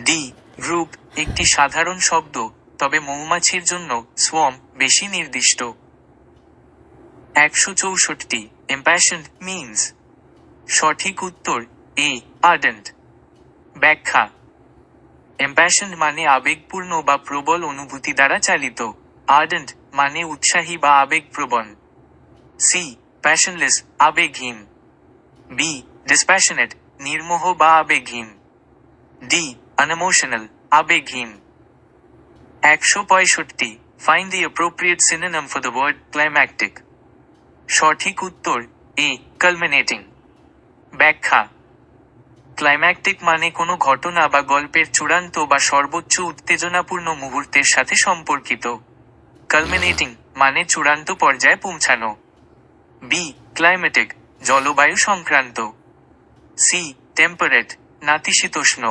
ডি গ্রুপ একটি সাধারণ শব্দ, তবে মৌমাছির জন্য সোয়ার্ম বেশি নির্দিষ্ট। 164. Impassioned means. সঠিক উত্তর এ আর্ডেন্ট। ব্যাখ্যা। এম্প্যাশনড মানে আবেগপূর্ণ বা প্রবল অনুভূতি দ্বারা চালিত। আর্ডেন্ট মানে উৎসাহী বা আবেগপ্রবণ। সি প্যাশনলেস আবেগহীন। বি ডিসপ্যাশনেট নির্মোহ বা আবেগহীন। D আনইমোশনাল আবেগহীন। 165. Find the appropriate synonym for the word climactic. সঠিক উত্তর এ কালমিনেটিং। ব্যাখ্যা: ক্লাইম্যাকটিক মানে কোনো ঘটনা বা গল্পের চূড়ান্ত বা সর্বোচ্চ উত্তেজনাপূর্ণ মুহূর্তের সাথে সম্পর্কিত। কালমিনেটিং মানে চূড়ান্ত পর্যায়ে পৌঁছানো। বি ক্লাইমেটিক, জলবায়ু সংক্রান্ত। সি টেম্পারেট, নাতিশীতোষ্ণ।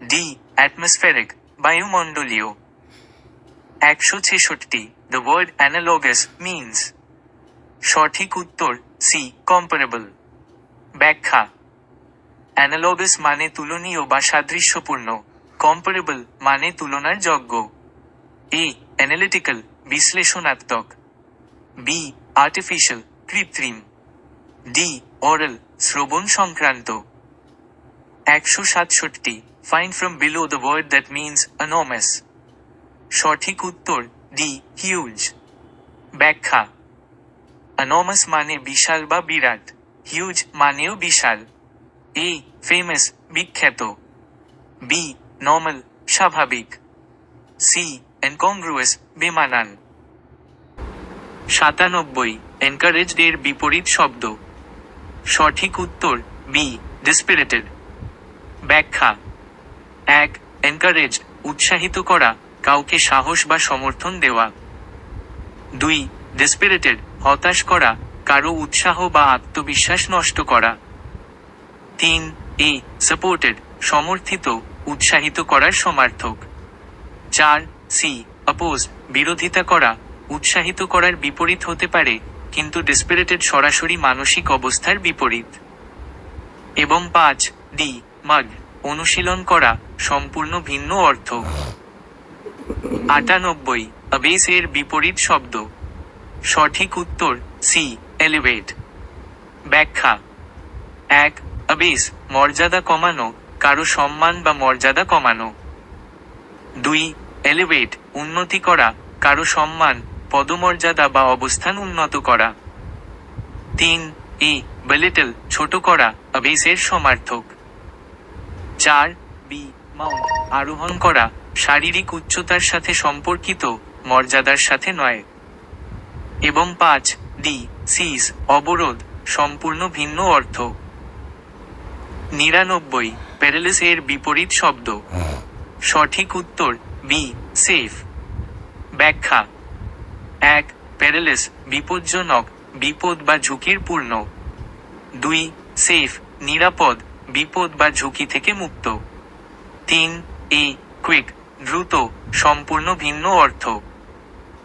ডি অ্যাটমসফেরিক, বায়ুমণ্ডলীয়। 166 দ্য ওয়ার্ড অ্যানালগাস মিনস। সঠিক উত্তর সি কম্পারেবল। ব্যাখ্যা: অ্যানালগাস মানে তুলনীয় বা সাদৃশ্যপূর্ণ, কম্পারেবল মানে তুলনার যোগ্য। এ অ্যানালিটিক্যাল, বিশ্লেষণাত্মক। বি আর্টিফিশিয়াল, কৃত্রিম। ডি অরাল, শ্রবণ সংক্রান্ত। 167 find from below the word that means enormous. সঠিক উত্তর ডি হিউজ। ব্যাখ্যা: এনর্মাস মানে বিশাল বা বিরাট, হিউজ মানেও বিশাল। এ ফেমাস, বিখ্যাত। বি নর্মাল, স্বাভাবিক। সি ইনকংগ্রুয়াস, বেমানান। 97 এনকারেজড এর বিপরীত শব্দ। সঠিক উত্তর বি ডিসপিরিটেড। ব্যাখ্যা: 1 এনকারেজড, উৎসাহিত করা, কাউকে সাহস বা সমর্থন দেওয়া। 2 ডিসপিরিটেড, হতাশ করা, কারো উৎসাহ বা আত্মবিশ্বাস নষ্ট করা। 3 এ সাপোর্টেড, সমর্থিত, উৎসাহিত করার সমার্থক। 4 সি অপোজ, বিরোধিতা করা, উৎসাহিত করার বিপরীত হতে পারে, কিন্তু ডিসপিরিটেড সরাসরি মানসিক অবস্থার বিপরীত। এবং 5 ডি মাগ, অনুশীলন করা, সম্পূর্ণ ভিন্ন অর্থ। 98 অবেস এর বিপরীত শব্দ। সঠিক উত্তর সি এলিভেট। ব্যাখ্যা: 1 অবেস, মর্যাদা কমানো, কারো সম্মান বা মর্যাদা কমানো। 2 এলিভেট, উন্নতি করা, কারো সম্মান, পদমর্যাদা বা অবস্থান উন্নত করা। 3 এ বেলিটল, ছোট করা, অবেসের সমার্থক। 4 বি মাউন্ট, আরোহণ করা, শারীরিক উচ্চতার সাথে সম্পর্কিত, মর্যাদার সাথে নয়। এবং 5 ডি সিজ, অবরোধ, সম্পূর্ণ ভিন্ন অর্থ। 99 প্যারালিস এর বিপরীত শব্দ। সঠিক উত্তর বি সেফ। ব্যাখ্যা: 1 প্যারালিস, বিপজ্জনক, বিপদ বা ঝুঁকির পূর্ণ। 2 সেফ, নিরাপদ, বিপদ বা ঝুঁকি থেকে মুক্ত। 3 এ কুইক, দ্রুত, সম্পূর্ণ ভিন্ন অর্থ।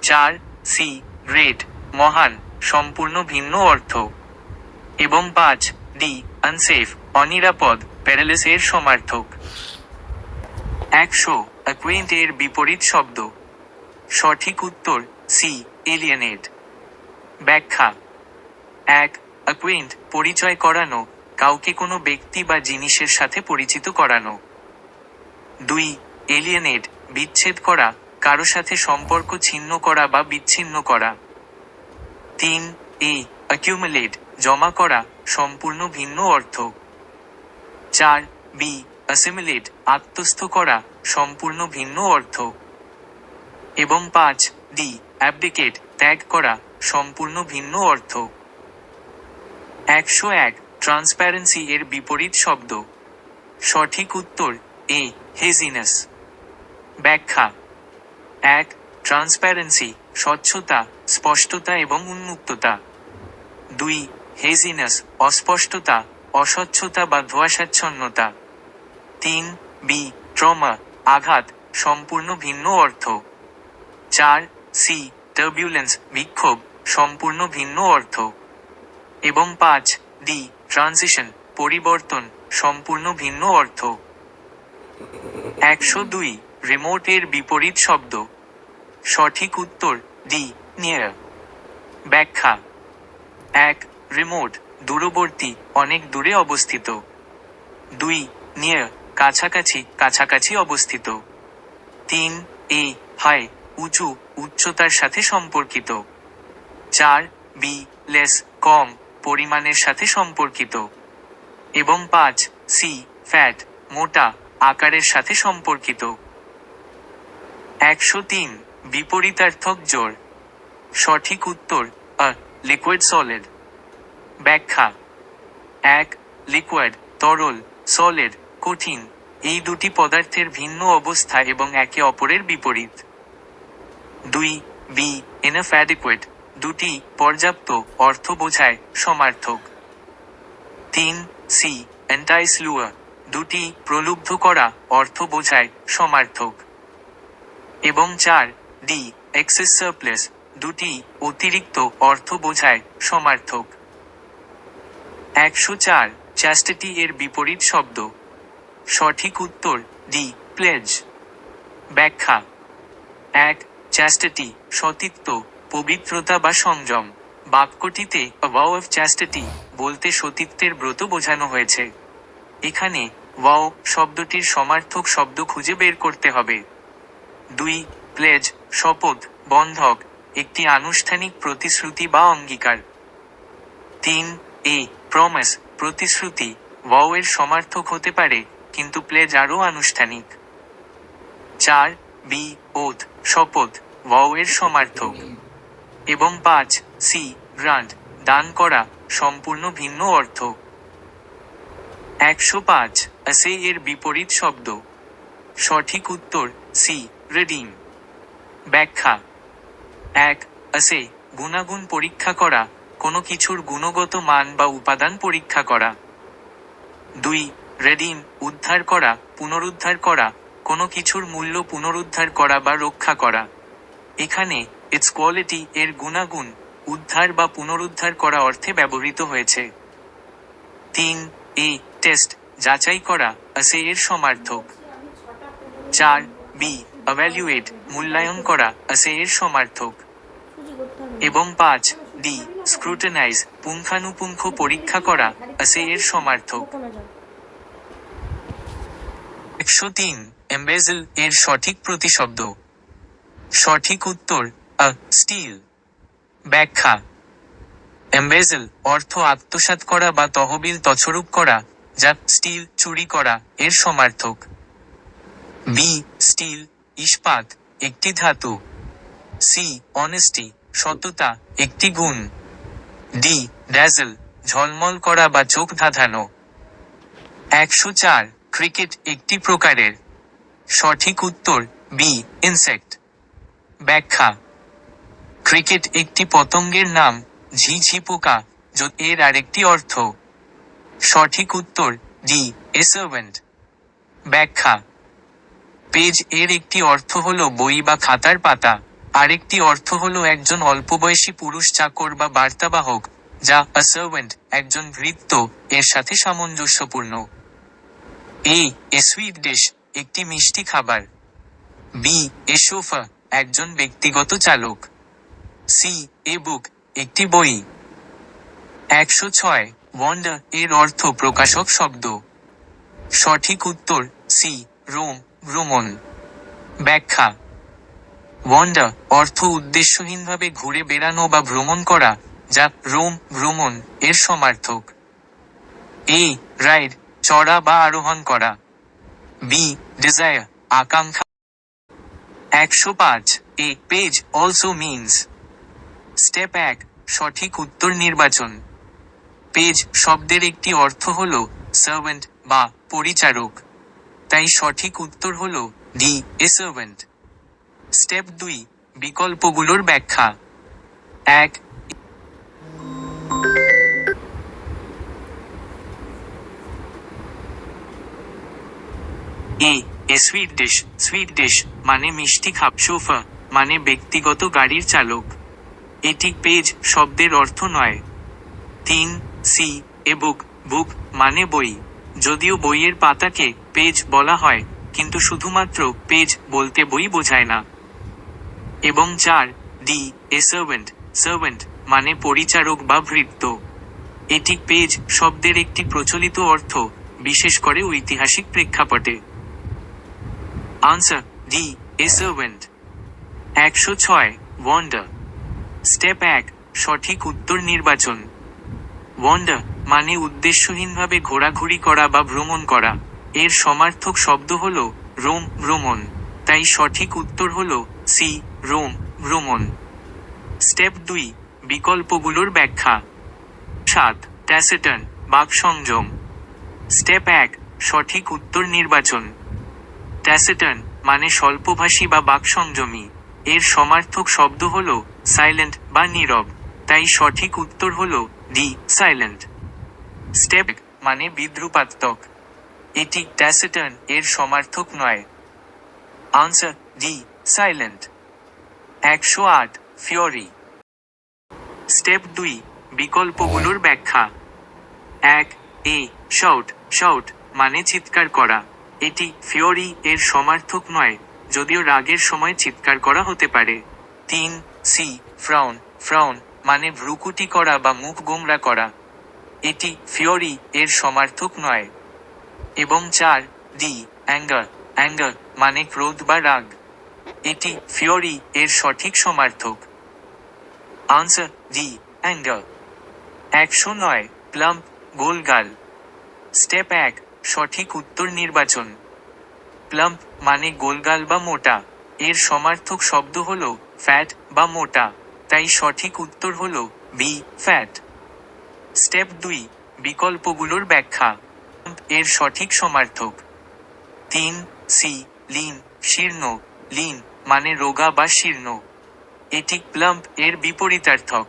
4 সি গ্রেট, মহান, সম্পূর্ণ ভিন্ন অর্থ। এবং 5 ডি আনসেফ, অনিরাপদ, প্যারালিস এর সমার্থক। 100 অ্যাকুয়েন্ট এর বিপরীত শব্দ। সঠিক উত্তর সি এলিয়েনেট। ব্যাখ্যা: 1 অ্যাকুয়েন্ট, পরিচয় করানো, কাউকে কোনো ব্যক্তি বা জিনিসের সাথে পরিচিত করানো। 2 এলিয়েনেট, বিচ্ছেদ করা, কারো সাথে সম্পর্ক ছিন্ন করা বা বিচ্ছিন্ন করা। 3 এ অ্যাকিউমুলেট, জমা করা, সম্পূর্ণ ভিন্ন অর্থ। 4 বি অ্যাসিমিলেট, আত্মস্থ করা, সম্পূর্ণ ভিন্ন অর্থ। এবং 5 ডি অ্যাবডিকেট, ত্যাগ করা, সম্পূর্ণ ভিন্ন অর্থ। 101 ট্রান্সপ্যারেন্সি এর বিপরীত শব্দ। সঠিক উত্তর এ হেজিনেস। ব্যাখ্যা: 1 ট্রান্সপ্যারেন্সি, স্বচ্ছতা, স্পষ্টতা এবং উন্মুক্ততা। 2 হেজিনেস, অস্পষ্টতা, অস্বচ্ছতা বা ধোঁয়াশাচ্ছন্নতা। 3 বি ট্রমা, আঘাত, সম্পূর্ণ ভিন্ন অর্থ। 4 সি টার্বিউলেন্স, বিক্ষোভ, সম্পূর্ণ ভিন্ন অর্থ। এবং 5 ডি ট্রানজিশন, পরিবর্তন, সম্পূর্ণ ভিন্ন অর্থ। 102 রিমোট এর বিপরীত শব্দ। সঠিক উত্তর ডি নিয়ার। ব্যাখ্যা: 1 রিমোট, দূরবর্তী, অনেক দূরে অবস্থিত। 2 নিয়ার, কাছাকাছি, কাছাকাছি অবস্থিত। 3 এ হাই, উঁচু, উচ্চতার সাথে সম্পর্কিত। 4 বি লেস, কম, পরিমাণের সাথে সম্পর্কিত। এবং 5 সি ফ্যাট, মোটা, আকারের সাথে সম্পর্কিত। 103 বিপরীতার্থক জোড়। সঠিক উত্তর আ লিকুইড সলিড। ব্যাখ্যা: 1. লিকুইড তরল, সলিড কঠিন, এই দুটি পদার্থের ভিন্ন অবস্থা এবং একে অপরের বিপরীত। 2. বি এনাফ অ্যাডিকুয়েট, দুটি পর্যাপ্ত অর্থ বোঝায় সমার্থক। 3. সি এন্টাইস লুয়ার, দুটি প্রলুব্ধ করা অর্থ বোঝায় সমার্থক। এবং 4. ডি এক্সেস সারপ্লাস, দুটি অতিরিক্ত অর্থ বোঝায় সমার্থক। 104. চ্যাস্টিটি এর বিপরীত শব্দ। সঠিক উত্তর ডি প্লেজ। ব্যাখ্যা: 1. চ্যাস্টিটি সতীত্ব, পবিত্রতা বা সংযম। বাক্যটিতে a vow of chastity বলতে সতীত্বের ব্রত বোঝানো হয়েছে। এখানে vow শব্দটির সমার্থক শব্দ খুঁজে বের করতে হবে। 2. প্লেজ শপথ, বন্ধক, একটি আনুষ্ঠানিক প্রতিশ্রুতি বা অঙ্গীকার। 3. এ প্রমিস প্রতিশ্রুতি, vow এর সমার্থক হতে পারে কিন্তু প্লেজ আরও আনুষ্ঠানিক। 4. বি ওথ শপথ, vow এর সমার্থক। এবং 5. সি গ্রান্ট দান করা, সম্পূর্ণ ভিন্ন অর্থ। 105. আসে এর বিপরীত শব্দ। সঠিক উত্তর সি রিডিম। ব্যাখ্যা: 1. আসে গুণাগুণ পরীক্ষা করা, কোনো কিছুর গুণগত মান বা উপাদান পরীক্ষা করা। 2. রেডিম উদ্ধার করা, পুনরুদ্ধার করা, কোনো কিছুর মূল্য পুনরুদ্ধার করা বা রক্ষা করা। এখানে ইটস কোয়ালিটি এর গুণাগুণ উদ্ধার বা পুনরুদ্ধার করা অর্থে ব্যবহৃত হয়েছে। 3. এ টেস্ট যাচাই করা, আসে এর সমার্থক। 4. বি এভালুয়েট মূল্যায়ন করা, আসে এর সমার্থক। এবং 5. ডি স্ক্রুটিনাইজ পুঙ্খানুপুঙ্খ পরীক্ষা করা, আসে এর সমার্থক। 103. এমবেজেল এর সঠিক প্রতিশব্দ। সঠিক উত্তর আ স্টিল। ব্যাখ্যা: এমবেজেল অর্থ আত্মসাৎ করা বা তহবিল তছরূপ করা, যা স্টিল চুরি করা এর সমার্থক। বি স্টিল ইস্পাত, একটি ধাতু। সি অনেস্টি সততা, একটি গুণ। ডি ড্যাজেল ঝলমল করা বা চোখ ধাঁধানো। 104. ক্রিকেট একটি প্রকারের। সঠিক উত্তর বি ইনসেক্ট। ব্যাখ্যা: ক্রিকেট একটি পতঙ্গের নাম, ঝিঝি পোকা, এর আরেকটি অর্থ। সঠিক উত্তর ডি এ সার্ভেন্ট। ব্যাখ্যা: পেজ এর একটি অর্থ হলো বই বা খাতার পাতা, আরেকটি অর্থ হলো একজন অল্পবয়সী পুরুষ চাকর বা বার্তাবাহক, যা আ সার্ভেন্ট একজন ভৃত্য এর সাথে সামঞ্জস্যপূর্ণ। এ সুইট ডিশ একটি মিষ্টি খাবার। বি এ সোফা একজন ব্যক্তিগত চালক। সি এ বুক একটি বই। 106. ওয়ান্ডার এর অর্থ প্রকাশক শব্দ। সঠিক উত্তর সি রোম ভ্রমণ। ব্যাখ্যা: ওয়ান্ডার অর্থ উদ্দেশ্যহীনভাবে ঘুরে বেড়ানো বা ভ্রমণ করা, যা রোম ভ্রমণ এর সমার্থক। এ রাইড চড়া বা আরোহণ করা। বি ডিজায়ার আকাঙ্ক্ষা। 105. এ পেজ অলসো মিনস। স্টেপ 1. সঠিক উত্তর নির্বাচন। পেজ শব্দের একটি অর্থ হল সার্ভেন্ট বা পরিচারক, তাই সঠিক উত্তর হল ডি এ সার্ভেন্ট। স্টেপ 2. বিকল্পগুলোর ব্যাখ্যা। 1. এ সুইট ডিশ মানে মিষ্টি খাপ। সোফা মানে ব্যক্তিগত গাড়ির চালক, এটি পেজ শব্দের অর্থ নয়। 3. সি এ বুক মানে বই, যদিও বইয়ের পাতাকে পেজ বলা হয় কিন্তু শুধুমাত্র পেজ বলতে বই বোঝায় না। এবং 4. ডি এ সার্ভেন্ট মানে পরিচারক বা ভৃত্য, এটি পেজ শব্দের একটি প্রচলিত অর্থ, বিশেষ করে ঐতিহাসিক প্রেক্ষাপটে। Answer D A servant. 106. Wonder. Step 1. সঠিক উত্তর নির্বাচন। ওয়ান্ডার মানে উদ্দেশ্যহীনভাবে ঘোরাঘুরি করা বা ভ্রমণ করা, এর সমার্থক শব্দ হল রোম ভ্রমণ, তাই সঠিক উত্তর হল সি রোম ভ্রমণ। স্টেপ 2. বিকল্পগুলোর ব্যাখ্যা। 7. ট্যাসিটার্ন, বাক সংযম। স্টেপ 1, সঠিক উত্তর নির্বাচন। ট্যাসিটার্ন মানে স্বল্পভাষী বা বাকসংযমী। এর সমার্থক শব্দ হল সাইলেন্ট বা নীরব, তাই সঠিক উত্তর হল ডি, সাইলেন্ট। স্টেপ মানে বিদ্রূপাত্মক, এটি ট্যাসিটার্ন এর সমার্থক নয়। Answer D, silent. 108. Fiori. Step 2, বিকল্পগুলোর ব্যাখ্যা। 1. এ শাউট, শাউট মানে চিৎকার করা, এটি ফিওরি এর সমার্থক নয়, যদিও রাগের সময় চিৎকার করা হতে পারে। 3. সি ফ্রাউন, ফ্রাউন মানে ভ্রুকুটি করা বা মুখ গোমড়া করা, এটি ফিওরি এর সমার্থক নয়। এবং 4. ডি অ্যাঙ্গার, অ্যাঙ্গার মানে ক্রোধ বা রাগ, এটি ফিওরি এর সঠিক সমার্থক। Answer d, anger. 109. প্লাম্প, গোলগাল। স্টেপ 1, সঠিক উত্তর নির্বাচন। প্লাম্প মানে গোলগাল বা মোটা, এর সমার্থক শব্দ হল ফ্যাট বা মোটা, তাই সঠিক উত্তর হল বি, ফ্যাট। স্টেপ 2, বিকল্পগুলোর ব্যাখ্যা। এর সঠিক সমার্থক। 3. সি লিন, শীর্ণ, লিন মানে রোগা বা শীর্ণ, এটি প্লাম্প এর বিপরীতার্থক।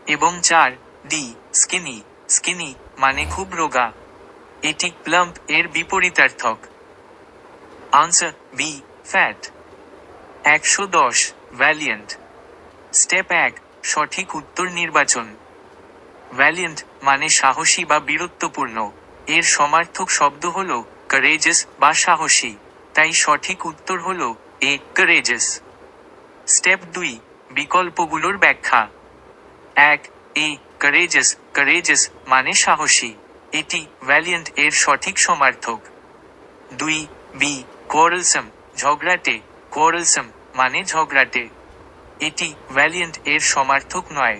এবং 4. ডি স্কিনি, স্কিনি মানে খুব রোগা, এটি প্লাম্প এর বিপরীতার্থক। Answer b, fat. 110. Valiant. Step 1, সঠিক উত্তর নির্বাচন। ভ্যালিয়েন্ট মানে সাহসী বা বীরত্বপূর্ণ, এর সমার্থক শব্দ হল কারেজাস বা সাহসী, তাই সঠিক উত্তর হল এ, কারেজাস। স্টেপ 2, বিকল্পগুলোর ব্যাখ্যা। 1. এ কারেজাস, কারেজাস মানে সাহসী, এটি ভ্যালিয়েন্ট এর সঠিক সমার্থক। 2. বি কোয়ারেলসাম, ঝগড়াটে, কোয়ারেলসাম মানে ঝগড়াটে, এটি ভ্যালিয়েন্ট এর সমার্থক নয়।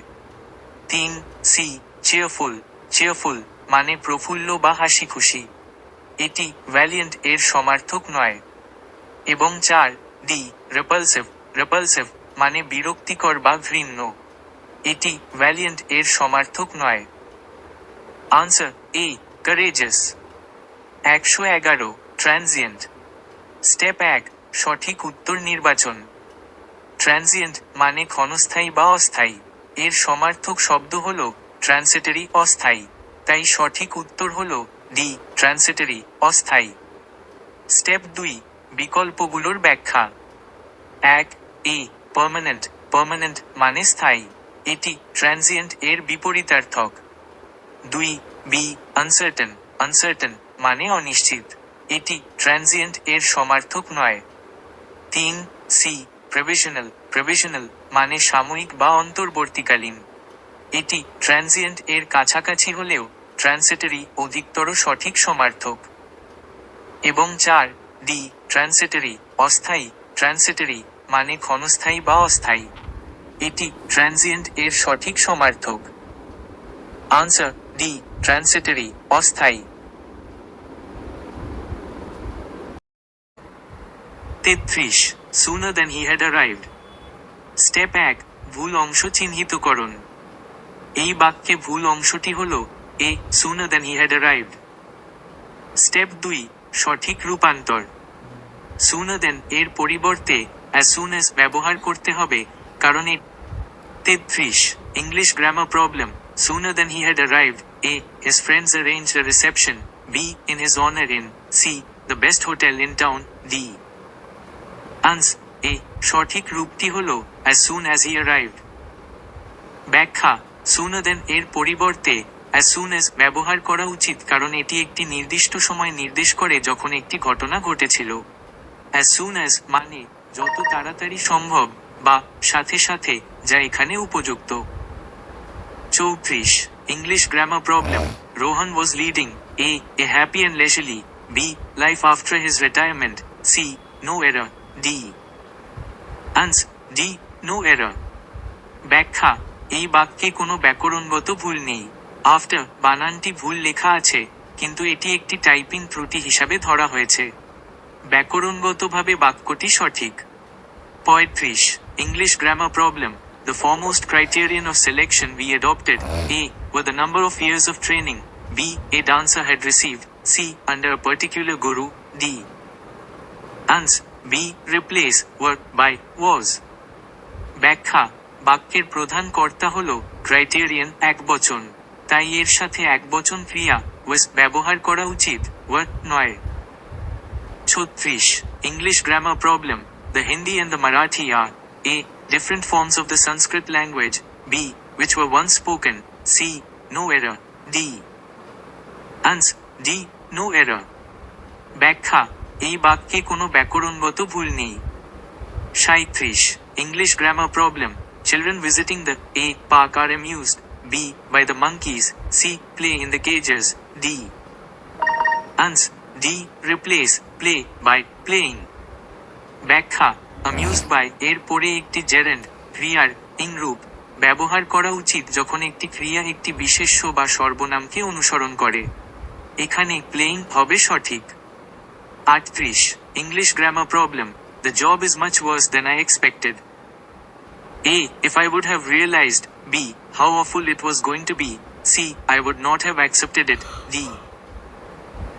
3. সি চেয়ারফুল, চেয়ারফুল মানে প্রফুল্ল বা হাসি খুশি, এটি ভ্যালিয়েন্ট এর সমার্থক নয়। এবং 4. ডি রেপালসিভ, রেপালসিভ মানে বিরক্তিকর বা ঘৃণ্য, এটি ভ্যালিয়েন্ট এর সমার্থক নয়। আনসার এ, কারেজাস। 111. ট্রানজিয়েন্ট। স্টেপ 1, সঠিক উত্তর নির্বাচন। ট্রানজিয়েন্ট মানে ক্ষণস্থায়ী বা অস্থায়ী, এর সমার্থক শব্দ হল ট্রান্সিটরি, অস্থায়ী, তাই সঠিক উত্তর হল ডি, ট্রান্সিটরি, অস্থায়ী। স্টেপ 2, বিকল্পগুলোর ব্যাখ্যা। 1. এ পার্মানেন্ট, পার্মানেন্ট মানে স্থায়ী, এটি ট্রানজিয়েন্ট এর বিপরীতার্থক। 2. বি আনসার্টেন, আনসার্টেন মানে অনিশ্চিত, এটি ট্রানজিয়েন্ট এর সমার্থক নয়। 3. সি প্রভিশনাল, প্রভিশনাল মানে সাময়িক বা অন্তর্বর্তীকালীন, এটি ট্রানজিয়েন্ট এর কাছাকাছি হলেও ট্রান্সিটরি অধিকতর সঠিক সমার্থক। এবং 4. ডি ট্রান্সিটরি, অস্থায়ী, ট্রান্সিটরি মানে ক্ষণস্থায়ী বা অস্থায়ী, এটি ট্রানজিয়েন্ট এর সঠিক সমার্থক। আনসার ডি, ট্রান্সিটরি, অস্থায়ী। 33. Sooner than he had arrived. Step 1, ভুল অংশ চিহ্নিতকরণ। এই বাক্যে ভুল অংশটি হল এ sooner than he had arrived. Step 2, সঠিক রূপান্তর। sooner than এর পরিবর্তে as soon as ব্যবহার করতে হবে, কারণ 33. English grammar problem. Sooner than he had arrived. A. His friends arranged a reception. B. In his honor in. C. The best hotel in town. D. আনস এ সঠিক রূপটি হল as soon as he arrived. ব্যাখ্যা। sooner than এর পরিবর্তে as soon as ব্যবহার করা উচিত, কারণ এটি একটি নির্দিষ্ট সময় নির্দেশ করে যখন একটি ঘটনা ঘটেছিল। as soon as মানে যত তাড়াতাড়ি সম্ভব বা সাথে সাথে, যা এখানে উপযুক্ত। 34. English grammar problem. Rohan was leading a happy and leisurely. B. life after his retirement. C. no error. D. Anas D. no error. ব্যাখ্যা। এই বাক্যে কোনো ব্যাকরণগত ভুল নেই। আফটার বানানটি ভুল লেখা আছে, কিন্তু এটি একটি টাইপিং ত্রুটি হিসাবে ধরা হয়েছে। ব্যাকরণগতভাবে বাক্যটি সঠিক। 35. English grammar problem. The foremost criterion of selection we adopted, A, were the number of years of training, B, a dancer had received, C, under a particular guru, D. Ans, B, replace, were, by, was. ব্যাখ্যা, বাক্যের প্রধান কর্তা হল criterion একবচন, তাই এর সাথে একবচন ক্রিয়া ওয়াজ ব্যবহার করা উচিত, ওয়ার নয়। 36. English grammar problem. The Hindi and the Marathi are A. Different forms of the Sanskrit language, B. Which were once spoken, C. No error, D. Ans, D. No error. ব্যাখ্যা, এই বাক্যে কোনো ব্যাকরণগত ভুল নেই। 37. English grammar problem. Children visiting the A. park are amused, B. by the monkeys, C. play in the cages, D. Ans, D. replace, play, by, playing. ব্যাখ্যা, amused by এর পরে একটি জেরেন্ড ক্রিয়ার ইংরূপ ব্যবহার করা উচিত যখন একটি ক্রিয়া একটি বিশেষ্য বা সর্বনামকে অনুসরণ করে। এখানে প্লেইং হবে সঠিক। 38. English grammar problem. The job is much worse than I expected. A. If I would have realized, B. how awful it was going to be, C. I would not have accepted it, D.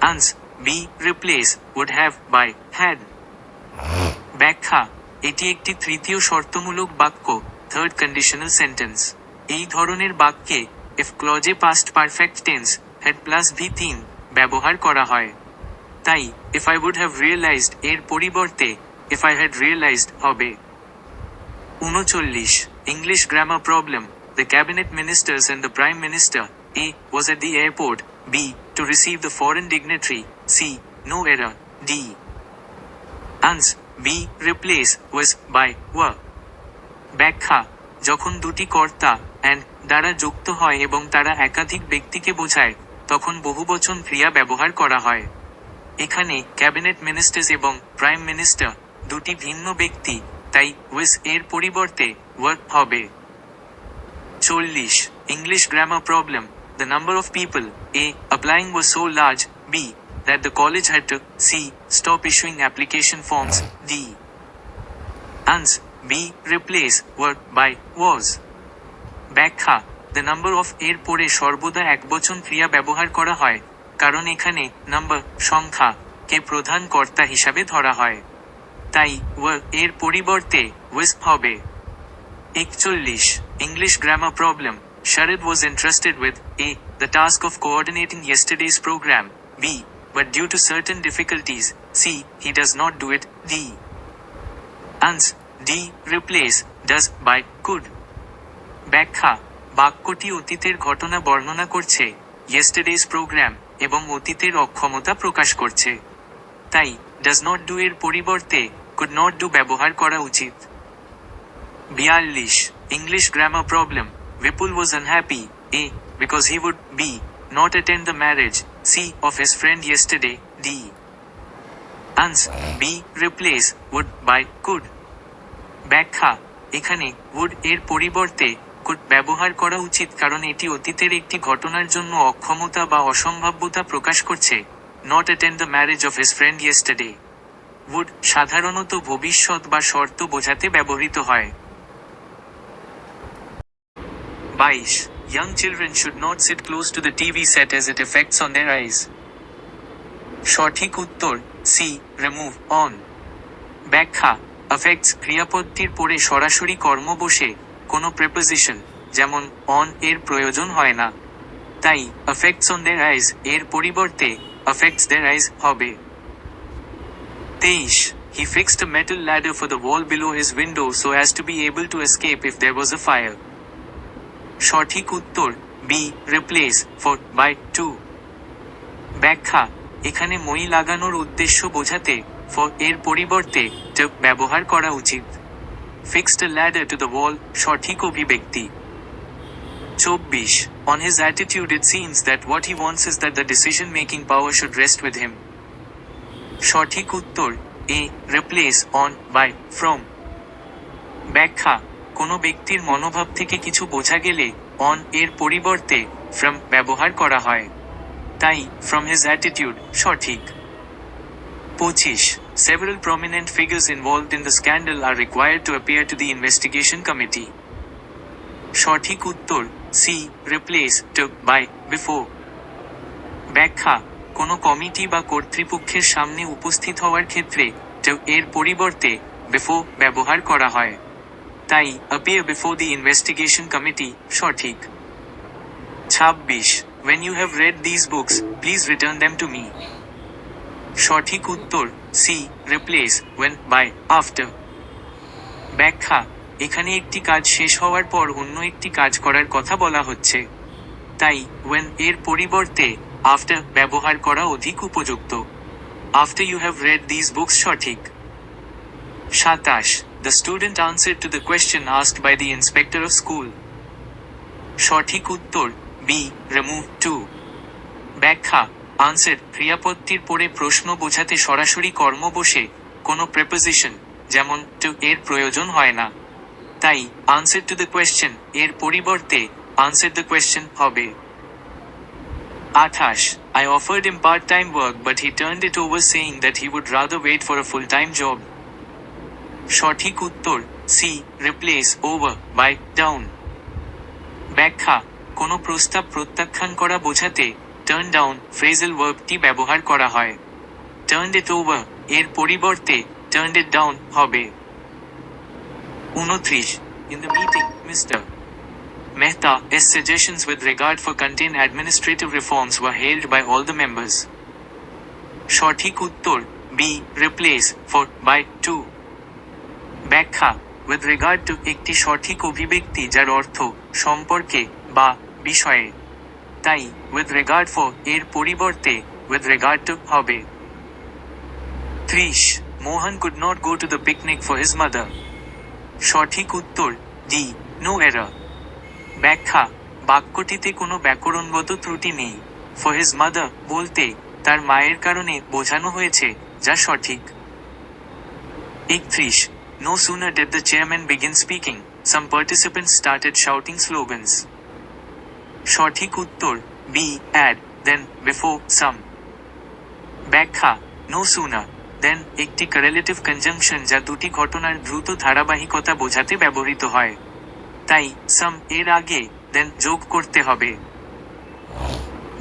Ans, B. replace, would have, by, had. ব্যাখ্যা, এটি একটি তৃতীয় শর্তমূলক বাক্য, third conditional sentence. এই ধরনের বাক্যে if ক্লজে past perfect tense had plus V3 ব্যবহার করা হয়। তাই if I would have realized এর পরিবর্তে if I had realized হবে। 39. English grammar problem. The cabinet ministers and the prime minister, A. was at the airport, B. to receive the foreign dignitary, C. no error, D. Ans, B. replace, was, by, were. ব্যাখ্যা, যখন দুটি কর্তা and দ্বারা যুক্ত হয় এবং তারা একাধিক ব্যক্তিকে বোঝায় তখন বহুবচন ক্রিয়া ব্যবহার করা হয়। এখানে ক্যাবিনেট মিনিস্টার্স এবং প্রাইম মিনিস্টার দুটি ভিন্ন ব্যক্তি, তাই ওয়েস এর পরিবর্তে ওয়ার হবে। 40. English grammar problem. The number of people, A. applying was so large, B. that the college had to, C. stop issuing application forms, D. Ans, B. replace, were, by, was. ব্যাখ্যা, the number of এর পরে সর্বদা একবচন ক্রিয়া ব্যবহার করা হয় কারণ এখানে নাম্বার সংখ্যা কে প্রধান কর্তা হিসাবে ধরা হয়, তাই ওয়ার এর পরিবর্তে ওয়েস হবে। 41. English grammar problem. Sharad was entrusted with A. the task of coordinating yesterday's program, B. but due to certain difficulties, C. he does not do it, D. Ans, D. replace, does, by, could. ব্যাখ্যা, বাক্যটি অতীতের ঘটনা বর্ণনা করছে, ইয়েস্টারডেজ programme, এবং অতীতের অক্ষমতা প্রকাশ করছে, তাই ডাজ নট ডু এর পরিবর্তে কুড নট ডু ব্যবহার করা উচিত। 42. English grammar problem. Vipul was unhappy, A. because he would, B. not attend the marriage, C. of his friend yesterday, D. Ans, B. replace, would, by, could. ব্যাখ্যা, এখানে would এর পরিবর্তে could ব্যবহার করা উচিত কারণ এটি অতীতের একটি ঘটনার জন্য অক্ষমতা বা অসম্ভাব্যতা প্রকাশ করছে, not attend the marriage of his friend yesterday. would সাধারণত ভবিষ্যৎ বা শর্ত বোঝাতে ব্যবহৃত হয়। 22. Young children should not sit close to the TV set as it affects on their eyes. সঠিক উত্তর C. remove, on. ব্যাখ্যা, affects ক্রিয়াপদটির পরে সরাসরি কর্ম বসে কোনো প্রেপোজিশন যেমন on এর প্রয়োজন হয় না, তাই affects on their eyes এর পরিবর্তে affects their eyes হবে। 23. He fixed a metal ladder for the wall below his window so as to be able to escape if there was a fire. সঠিক উত্তর B. replace, for, by, to. ব্যাখ্যা, এখানে মই লাগানোর উদ্দেশ্য বোঝাতে for এর পরিবর্তে to ব্যবহার করা উচিত। Fixed a ladder to the wall সঠিক অভিব্যক্তি। 24. On his attitude it seems that what he wants is that the decision-making power should rest with him. সঠিক উত্তর A. replace, on, by, from. ব্যাখ্যা, কোনো ব্যক্তির মনোভাব থেকে কিছু বোঝা গেলে on এর পরিবর্তে from ব্যবহার করা হয়, তাই from his attitude সঠিক। 25. Several prominent figures involved in the scandal are required to appear to the investigation committee. সঠিক উত্তর C, replace to by before. ব্যাখ্যা, কোনো কমিটি বা কর্তৃপক্ষের সামনে উপস্থিত হওয়ার ক্ষেত্রে টু এর পরিবর্তে বিফোর ব্যবহার করা হয়। তাই appear before the investigation committee সঠিক। 26. When you have read these books, please return them to me. সঠিক উত্তর C, replace when by after। ব্যাখ্যা, এখানে একটি কাজ শেষ হওয়ার পর অন্য একটি কাজ করার কথা বলা হচ্ছে, তাই when এর পরিবর্তে after ব্যবহার করা অধিক উপযুক্ত। After you have read these books সঠিক। 27. The student answered to the question asked by the inspector of school. সঠিক উত্তর বি, remove to। ব্যাখ্যা, আনসার ক্রিয়াপদটির পরে প্রশ্ন বোঝাতে সরাসরি কর্ম বসে কোনো প্রেপোজিশন যেমন টু এর প্রয়োজন হয় না, তাই আনসার টু দ্য কোয়েশ্চেন এর পরিবর্তে আনসার দ্য কোয়েশ্চেন হবে। 28. I offered him part-time work but he turned it over saying that he would rather wait for a full-time job. সঠিক উত্তর C, replace over by down. ব্যাখ্যা, কোনো প্রস্তাব প্রত্যাখ্যান করা বোঝাতে টার্ন ডাউন ফ্রেজাল ভার্বটি ব্যবহার করা হয়। টার্নড ইট ওভার এর পরিবর্তে টার্নড ইট ডাউন হবে। 29. In the meeting, Mr. Mehta's suggestions with regard for contain administrative reforms were hailed by all the members. সঠিক উত্তর B, replace for by to. ব্যাখ্যা, with regard to একটি সঠিক অভিব্যক্তি যার অর্থ সম্পর্কে বা বিষয়ে, তাই with regard for এর পরিবর্তে with regard to হবে। 30. Mohan could not go to the picnic for his mother. সঠিক উত্তর ডি, নো এরর। ব্যাখ্যা, বাক্যটিতে কোনো ব্যাকরণগত ত্রুটি নেই। ফর হিজ মাদার বলতে তার মায়ের কারণে বোঝানো হয়েছে, যা সঠিক। 31. No sooner did the chairman begin speaking, some participants started shouting slogans. সঠিক উত্তর B, add, then, before, some। ব্যাখ্যা, no sooner then একটি correlative conjunction যা দুটি ঘটনার দ্রুত ধারাবাহিকতা বোঝাতে ব্যবহৃত হয়, তাই some এর আগে then যোগ করতে হবে।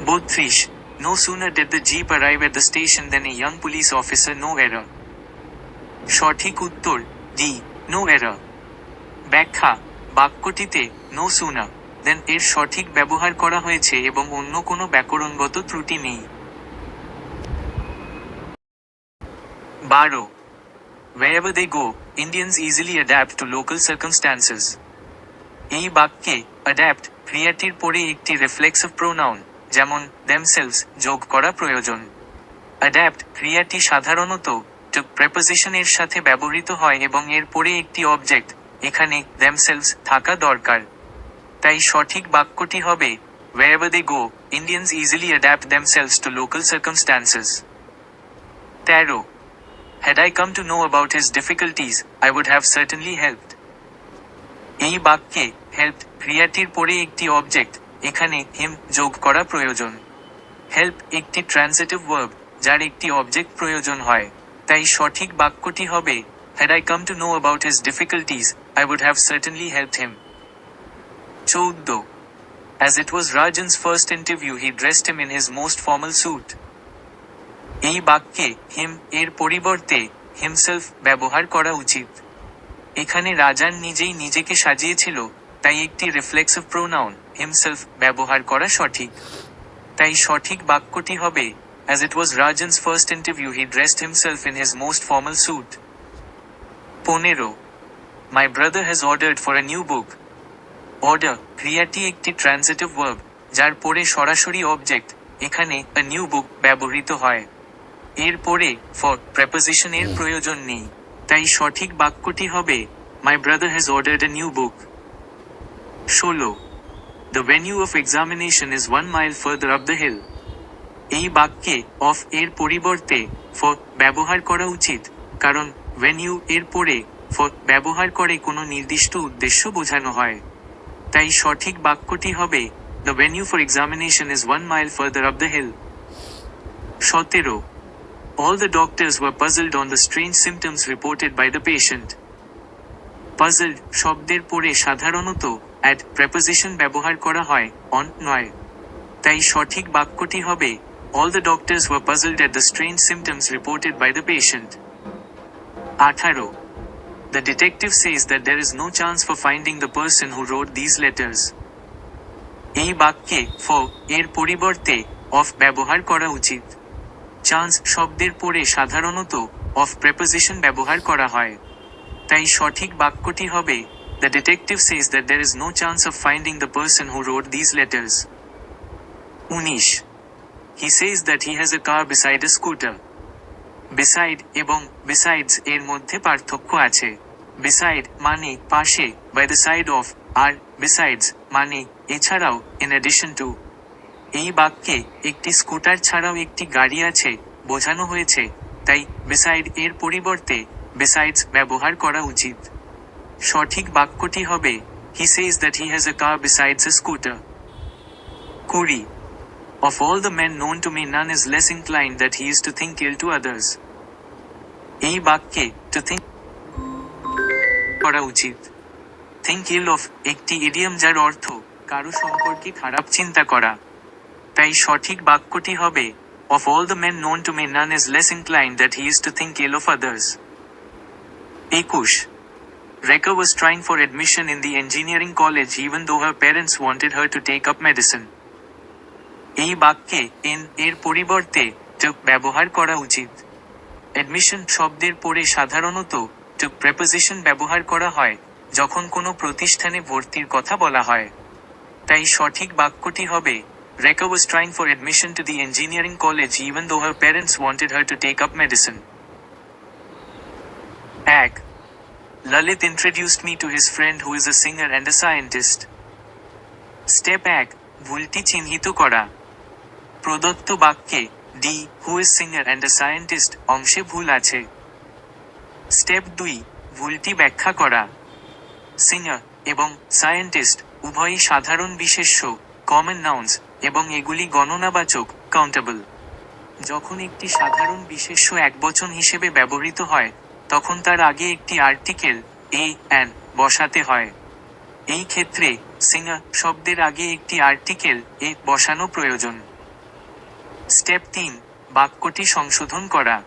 32. No sooner did the jeep arrive at the station than a young police officer, no error. সঠিক উত্তর ডি, নো এরর। ব্যাখ্যা, বাক্যটিতে নো সুনার দেন এর সঠিক ব্যবহার করা হয়েছে এবং অন্য কোনো ব্যাকরণগত ত্রুটি নেই। 12. Wherever they go, Indians easily adapt to local circumstances. এই বাক্যে অ্যাডাপ্ট ক্রিয়াটির পরে একটি রিফ্লেক্সিভ প্রোনাউন যেমন themselves যোগ করা প্রয়োজন। অ্যাডাপ্ট ক্রিয়াটি সাধারণত টু প্রেপোজিশনের সাথে ব্যবহৃত হয় এবং এর পরে একটি অবজেক্ট, এখানে themselves থাকা দরকার। তাই সঠিক বাক্যটি হবে wherever they go, Indians easily adapt themselves to local circumstances. 13. Had I come to know about his difficulties, I would have certainly helped. এই বাক্যে হেল্প ক্রিয়াটির পরে একটি অবজেক্ট, এখানে হিম যোগ করা প্রয়োজন। হেল্প একটি ট্রান্সিটিভ ভার্ব যার একটি অবজেক্ট প্রয়োজন হয়, তাই সঠিক বাক্যটি হবে had I come to know about his difficulties, I would have certainly helped him. 14. As it was Rajan's first interview, he dressed him in his most formal suit. এই বাক্যে হিম এর পরিবর্তে হিমসেলফ ব্যবহার করা উচিত। এখানে রাজান নিজেই নিজেকে সাজিয়েছিল, তাই একটি রিফ্লেক্সিভ প্রোনাউন হিমসেলফ ব্যবহার করা সঠিক। তাই সঠিক বাক্যটি হবে as it was Rajan's first interview, he dressed himself in his most formal suit. 15. My brother has ordered for a new book. Order ক্রিয়াটি একটি ট্রান্সিটিভ ভার্ব যার পরে সরাসরি অবজেক্ট, এখানে a new book ব্যবহৃত হয়। এর পরে ফর প্রেপোজিশনের প্রয়োজন নেই, তাই সঠিক বাক্যটি হবে My brother has ordered a new book. 16. The venue of examination is 1 mile further up the hill. এই বাক্যে অফ এর পরিবর্তে ফর ব্যবহার করা উচিত, কারণ ভেনিউ এর পরে ফর ব্যবহার করে কোনো নির্দিষ্ট উদ্দেশ্য বোঝানো হয়। তাই সঠিক বাক্যটি হবে The venue for examination is 1 mile further up the hill. 17. All the doctors were puzzled on the strange symptoms reported by the patient. Puzzled শব্দের পরে সাধারণত অ্যাট প্রেপোজিশন ব্যবহার করা হয় অন নয়। তাই সঠিক বাক্যটি হবে all the doctors were puzzled at the strange symptoms reported by the patient. 18. The detective says that there is no chance for finding the person who wrote these letters. এই বাক্যে এর পরিবর্তে অফ ব্যবহার করা উচিত। চান্স শব্দের পরে সাধারণত অফ প্রেপোজিশন ব্যবহার করা হয়। তাই সঠিক বাক্যটি হবে The detective says that there is no chance of finding the person who wrote these letters. 19. He says that he has a car beside a scooter. Beside এবং besides এর মধ্যে পার্থক্য আছে। Beside মানে পাশে, by the side of, R besides মানে এছাড়াও, in addition to। এই বাক্যে একটি স্কুটার ছাড়াও একটি গাড়ি আছে বোঝানো হয়েছে, তাই beside এর পরিবর্তে besides ব্যবহার করা উচিত। সঠিক বাক্যটি হবে He says that he has a car besides a scooter. 20. Of all the men known to me none is less inclined that he is to think ill to others. এই বাক্যে to think করা উচিত। Think ill of একটি idiom যার অর্থ কারো সম্পর্কে খারাপ চিন্তা করা। তাই সঠিক বাক্যটি হবে Of all the men known to me none is less inclined that he is to think ill of others. 21. Rekha was trying for admission in the engineering college even though her parents wanted her to take up medicine. এই বাক্যে এর পরিবর্তে to ব্যবহার করা উচিত। Admission শব্দের পরে সাধারণত to প্রেপোজিশন ব্যবহার করা হয় যখন কোনো প্রতিষ্ঠানে ভর্তির কথা বলা হয়। তাই সঠিক বাক্যটি হবে Rekha was trying for admission to the engineering college even though her parents wanted her to take up medicine. 1. Lalit introduced me to his friend who is a singer and a scientist. Step 1. ভুলটি চিহ্নিত করা। প্রদত্ত বাক্যে D who is singer and a scientist অংশে ভুল আছে। Step 2. ভুলটি ব্যাখ্যা করা। সিঙ্গার এবং সায়েন্টিস্ট উভয়ই সাধারণ বিশেষ্য কমন নাউন্স এবং এগুলি গণনাবাচক কাউন্টেবল। যখন একটি সাধারণ বিশেষ্য একবচন হিসেবে ব্যবহৃত হয় তখন তার আগে একটি আর্টিকেল অ্যান বসাতে হয়। এই ক্ষেত্রে সিঙ্গার শব্দের আগে একটি আর্টিকেল বসানো প্রয়োজন। স্টেপ 3. বাক্যটি সংশোধন করা।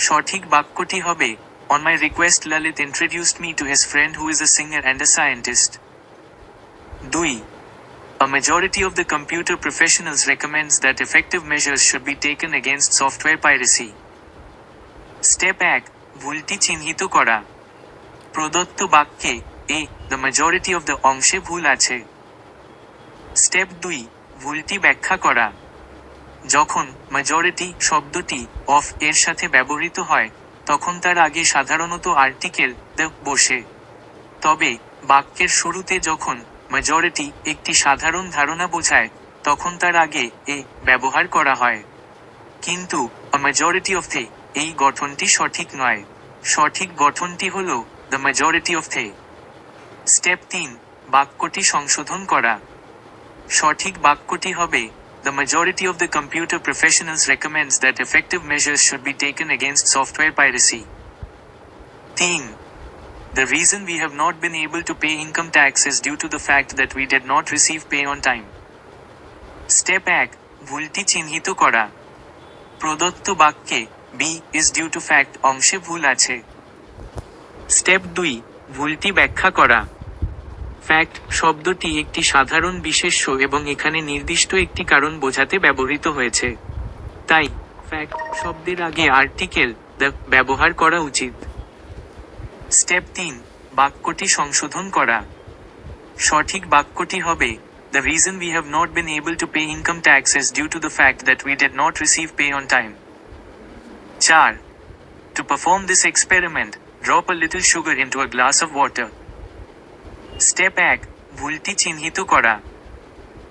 সঠিক বাক্যটি হবে On my request Lalit introduced me to his friend who is a singer and a scientist. 2. A majority of the computer professionals recommends that effective measures should be taken against software piracy. Step 1. ভুলটি চিহ্নিত করা। প্রদত্ত বাক্যে the majority of the অংশে ভুল আছে। Step 2. ভুলটি ব্যাখ্যা করা। যখন majority শব্দটি of এর সাথে ব্যবহৃত হয় তখন তার আগে সাধারণত আর্টিকেল the বসে। তবে বাক্যের শুরুতে যখন majority একটি সাধারণ ধারণা বোঝায় তখন তার আগে ব্যবহার করা হয়। কিন্তু a majority of the এই গঠনটি সঠিক নয়। সঠিক গঠনটি হল the majority of the। Step 3. বাক্যটি সংশোধন করা। সঠিক বাক্যটি হবে The majority of the computer professionals recommends that effective measures should be taken against software piracy. 3. The reason we have not been able to pay income tax is due to the fact that we did not receive pay on time. Step 1. ভুলটি চিহ্নিত করা। প্রদত্ত বাক্যে be is due to fact অংশে ভুল আছে। Step 2. ভুলটি ব্যাখ্যা করা। ফ্যাক্ট শব্দটি একটি সাধারণ বিশেষ্য এবং এখানে নির্দিষ্ট একটি কারণ বোঝাতে ব্যবহৃত হয়েছে। তাই ফ্যাক্ট শব্দের আগে আর্টিকেল দ্য ব্যবহার করা উচিত। স্টেপ 3. বাক্যটি সংশোধন করা। সঠিক বাক্যটি হবে The reason we have not been able to pay income tax is due to the fact that we did not receive pay on time. 4. To perform this experiment, drop a little sugar into a glass of water. Step 1. ভুলটি চিহ্নিত করা।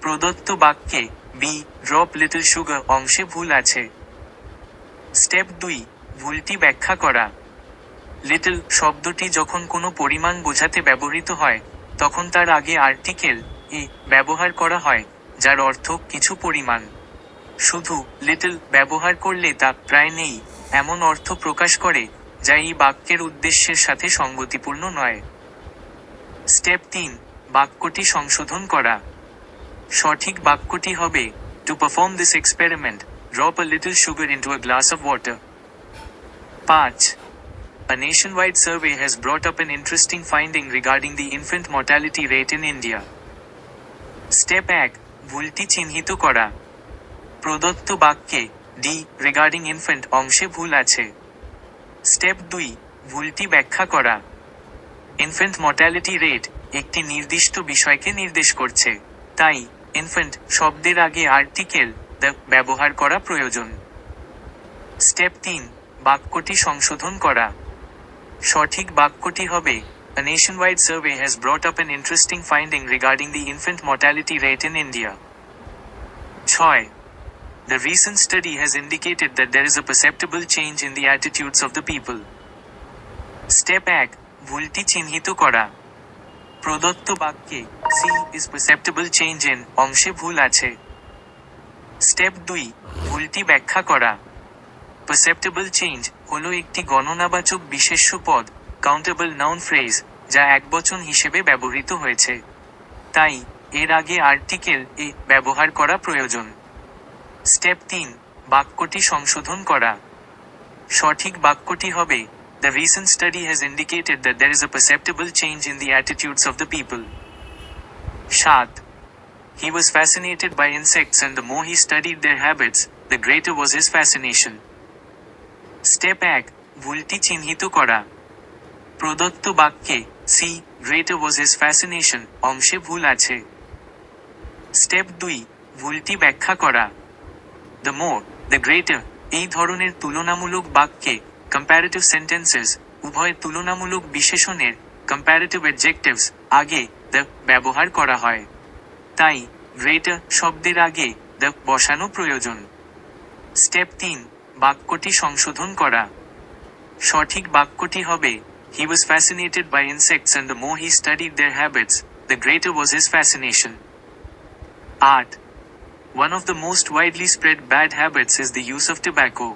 প্রদত্ত বাক্যে B drop little sugar অংশে ভুল আছে। Step 2. ভুলটি ব্যাখ্যা করা। লিটল শব্দটি যখন কোনো পরিমাণ বোঝাতে ব্যবহৃত হয় তখন তার আগে আর্টিকেল ব্যবহার করা হয় যার অর্থ কিছু পরিমাণ। শুধু লিটল ব্যবহার করলে তা প্রায় নেই এমন অর্থ প্রকাশ করে যা এই বাক্যের উদ্দেশ্যের সাথে সঙ্গতিপূর্ণ নয়। স্টেপ 3. বাক্যটি সংশোধন করা। সঠিক বাক্যটি হবে, To perform this experiment, drop a little sugar into a glass of water. 5. A nationwide survey has brought up an interesting finding regarding the infant mortality rate in India. Step 1. ভুলটি চিহ্নিত করা। প্রদত্ত বাক্যে ডি রিগার্ডিং ইনফ্যান্ট অংশে ভুল আছে। Step 2. ভুলটি ব্যাখ্যা করা। ইনফ্যান্ট মর্টালিটি রেট একটি নির্দিষ্ট বিষয়কে নির্দেশ করছে, তাই ইনফ্যান্ট শব্দের আগে আর্টিকেল দ্য ব্যবহার করা প্রয়োজন। স্টেপ 3. বাক্যটি সংশোধন করা। সঠিক বাক্যটি হবে, A nationwide survey has brought up an interesting finding regarding the infant mortality rate in India. 6. The recent study has indicated that there is a perceptible change in the attitudes of the people. Step 1. ভুলটি চিহ্নিত করা। প্রদত্ত বাক্যে C is পারসেপ্টেবল change in অংশে ভুল আছে। Step 2. ভুলটি ব্যাখ্যা করা। পারসেপ্টেবল চেঞ্জ হলো একটি গণনাবাচক বিশেষ্য পদ, কাউন্টেবল নাউন ফ্রেজ, যা একবচন হিসেবে ব্যবহৃত হয়েছে, তাই এর আগে আর্টিকেল এ ব্যবহার করা প্রয়োজন। স্টেপ 3. বাক্যটি সংশোধন করা। সঠিক বাক্যটি হবে, The recent study has indicated that there is a perceptible change in the attitudes of the people. 7. He was fascinated by insects, and the more he studied their habits, the greater was his fascination. Step 1. ভুলটি চিহ্নিত করা। প্রদত্ত বাক্যে C greater was his fascination অংশে ভুল আছে। Step 2. ভুলটি ব্যাখ্যা করা। দ্য মোর, দ্য গ্রেটার এই ধরনের তুলনামূলক বাক্যে কম্প্যারেটিভ সেন্টেন্সেস উভয় তুলনামূলক বিশেষণের কম্প্যারেটিভ অ্যাডজেক্টিভস আগে দ্য ব্যবহার করা হয়, তাই গ্রেটার শব্দের আগে দ্য বসানো প্রয়োজন। স্টেপ 3. বাক্যটি সংশোধন করা। সঠিক বাক্যটি হবে, He was fascinated by insects, and the more he studied their habits, the greater was his fascination. 8. One of the most widely spread bad habits is the use of tobacco.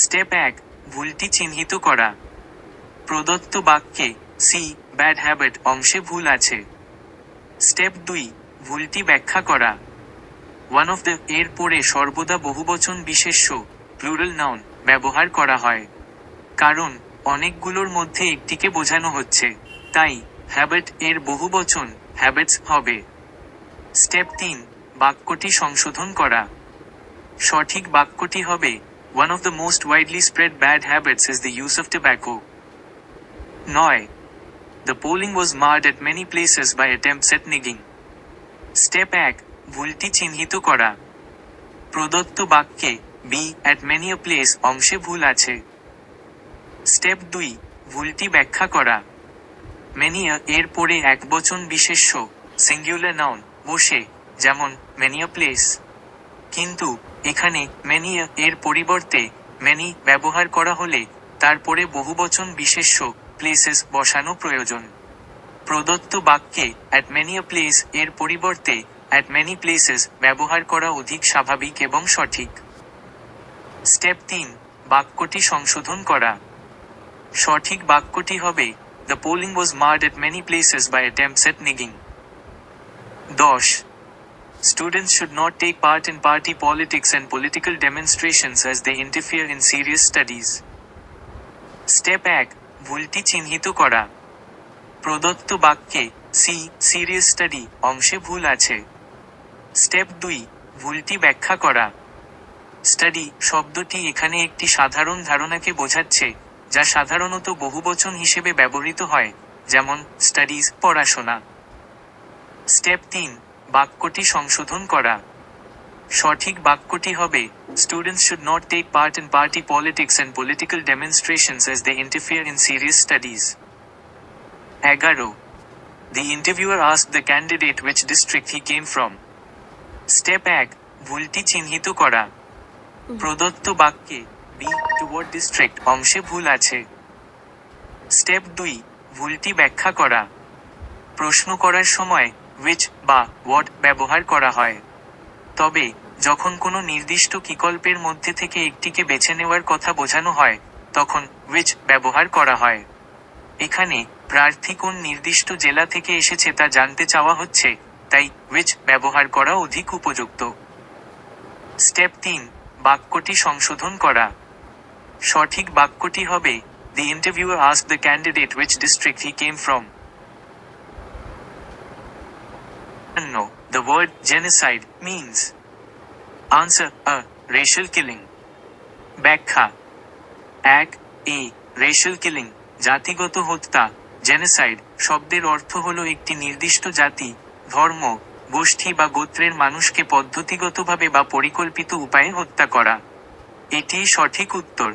Step 1. ভুলটি চিহ্নিত করা। প্রদত্ত বাক্যে C bad habit অংশে ভুল আছে। Step 2. ভুলটি ব্যাখ্যা করা। ওয়ান অফ দ্য এর পরে সর্বদা বহুবচন বিশেষ্য প্লুরাল নাউন ব্যবহার করা হয়, কারণ অনেকগুলোর মধ্যে একটিকে বোঝানো হচ্ছে, তাই হ্যাবিট এর বহুবচন হ্যাবিটস হবে। স্টেপ 3. বাক্যটি সংশোধন করা। সঠিক বাক্যটি হবে, One of the most widely spread bad habits is the use of tobacco. 9. The polling was marred at many places by attempts at nigging. Step 1. ভুলটি চিহ্নিত করা। প্রদত্ত বাক্যে B at many a place অংশে ভুল আছে। স্টেপ 2. ভুলটি ব্যাখ্যা করা। many a এর পরে একবচন বিশেষ্য সিঙ্গুলার নাউন বসে, যেমন many a place, কিন্তু এখানে many a এর পরিবর্তে many ব্যবহার করা হলে তারপরে বহুবচন বিশেষ্য প্লেসেস বসানো প্রয়োজন। প্রদত্ত বাক্যে at many a place এর পরিবর্তে at many places ব্যবহার করা অধিক স্বাভাবিক এবং সঠিক। স্টেপ 3. বাক্যটি সংশোধন করা। সঠিক বাক্যটি হবে, The polling was marred at many places by attempts at nigging. 10. Students should not take part in party politics and political demonstrations as they interfere in serious studies. Step 1. ভুলটি চিহ্নিত করা। প্রদত্ত বাক্যে সি সিরিয়াস স্টাডি অংশে ভুল আছে। Step 2. ভুলটি ব্যাখ্যা করা। স্টাডি শব্দটি এখানে একটি সাধারণ ধারণাকে বোঝাচ্ছে, যা সাধারণত বহুবচন হিসেবে ব্যবহৃত হয়, যেমন স্টাডিজ পড়াশোনা। স্টেপ 3. বাক্যটি সংশোধন করা। সঠিক বাক্যটি হবে, Students should not take part in party politics and political demonstrations as they interfere in serious studies. 11. The interviewer asked the candidate which district he came from. Step 1. ভুলটি চিহ্নিত করা। প্রদত্ত বাক্যে বি টু হোয়াট ডিস্ট্রিক্ট অংশে ভুল আছে। Step 2. ভুলটি ব্যাখ্যা করা। প্রশ্ন করার সময় which বা what ব্যবহার করা হয়, তবে যখন কোনো নির্দিষ্ট বিকল্পের মধ্যে থেকে একটিকে বেছে নেওয়ার কথা বোঝানো হয়, তখন which ব্যবহার করা হয়। এখানে প্রার্থী কোন নির্দিষ্ট জেলা থেকে এসেছে তা জানতে চাওয়া হচ্ছে, তাই which ব্যবহার করা অধিক উপযুক্ত। স্টেপ 3, বাক্যটি সংশোধন করা। সঠিক বাক্যটি হবে, The interviewer asked the candidate which district he came from. No, the word genocide means. Answer a racial killing. ব্যাখ্যা 1. A racial killing জাতিগত হত্যা। জেনোসাইড শব্দের অর্থ হলো একটি নির্দিষ্ট জাতি, ধর্ম, গোষ্ঠী বা গোত্রের মানুষকে পদ্ধতিগতভাবে বা পরিকল্পিত উপায়ে হত্যা করা। এটি সঠিক উত্তর।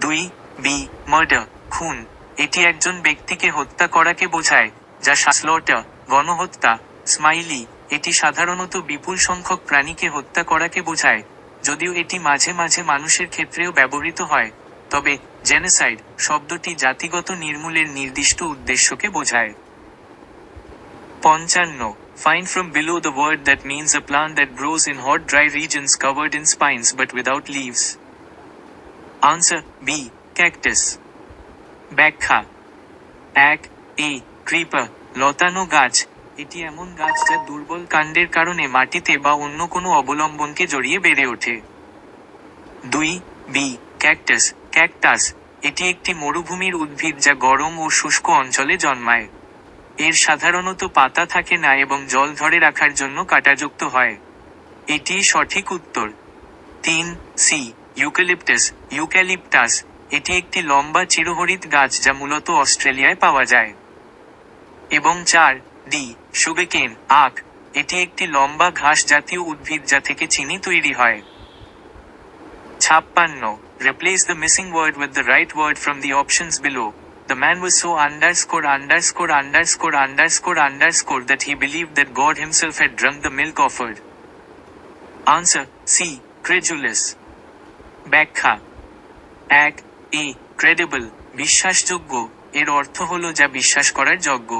2. বি মার্ডার খুন এটি একজন ব্যক্তিকে হত্যা করাকে বোঝায়, যা স্লটার গণহত্যা। স্মাইলি এটি সাধারণত বিপুল সংখ্যক প্রাণীকে হত্যা করাকে বোঝায়, যদিও এটি মাঝে মাঝে মানুষের ক্ষেত্রেও ব্যবহৃত হয়, তবে জেনোসাইড শব্দটি জাতিগত নির্মূলের নির্দিষ্ট উদ্দেশ্যকে বোঝায়। 55. Find from below the word that means a plant that grows in hot dry regions covered in spines but without leaves. Answer B. Cactus. ব্যাখ্যা 1. A creeper লতানো গাছ এটি এমন গাছ যা দুর্বল কাণ্ডের কারণে মাটিতে বা অন্য কোনো অবলম্বনকে জড়িয়ে বেড়ে ওঠে। 2. বি ক্যাকটাস ক্যাকটাস এটি একটি মরুভূমির উদ্ভিদ যা গরম ও শুষ্ক অঞ্চলে জন্মায়। এর সাধারণত পাতা থাকে না এবং জল ধরে রাখার জন্য কাঁটাযুক্ত হয়। এটি সঠিক উত্তর। 3. সি ইউক্যালিপটাস ইউক্যালিপটাস এটি একটি লম্বা চিরহরিৎ গাছ যা মূলত অস্ট্রেলিয়ায় পাওয়া যায়। এবং 4. ডি সুগারকেন আখ এটি একটি লম্বা ঘাস জাতীয় উদ্ভিদ যা থেকে চিনি তৈরি হয়। 56. Replace the missing word with the right word from the options below. The man was so _____ that he believed that God himself had drunk the milk offered. Answer C. Credulous. ব্যাখ্যা 1. A credible বিশ্বাসযোগ্য এর অর্থ হলো যা বিশ্বাস করার যোগ্য।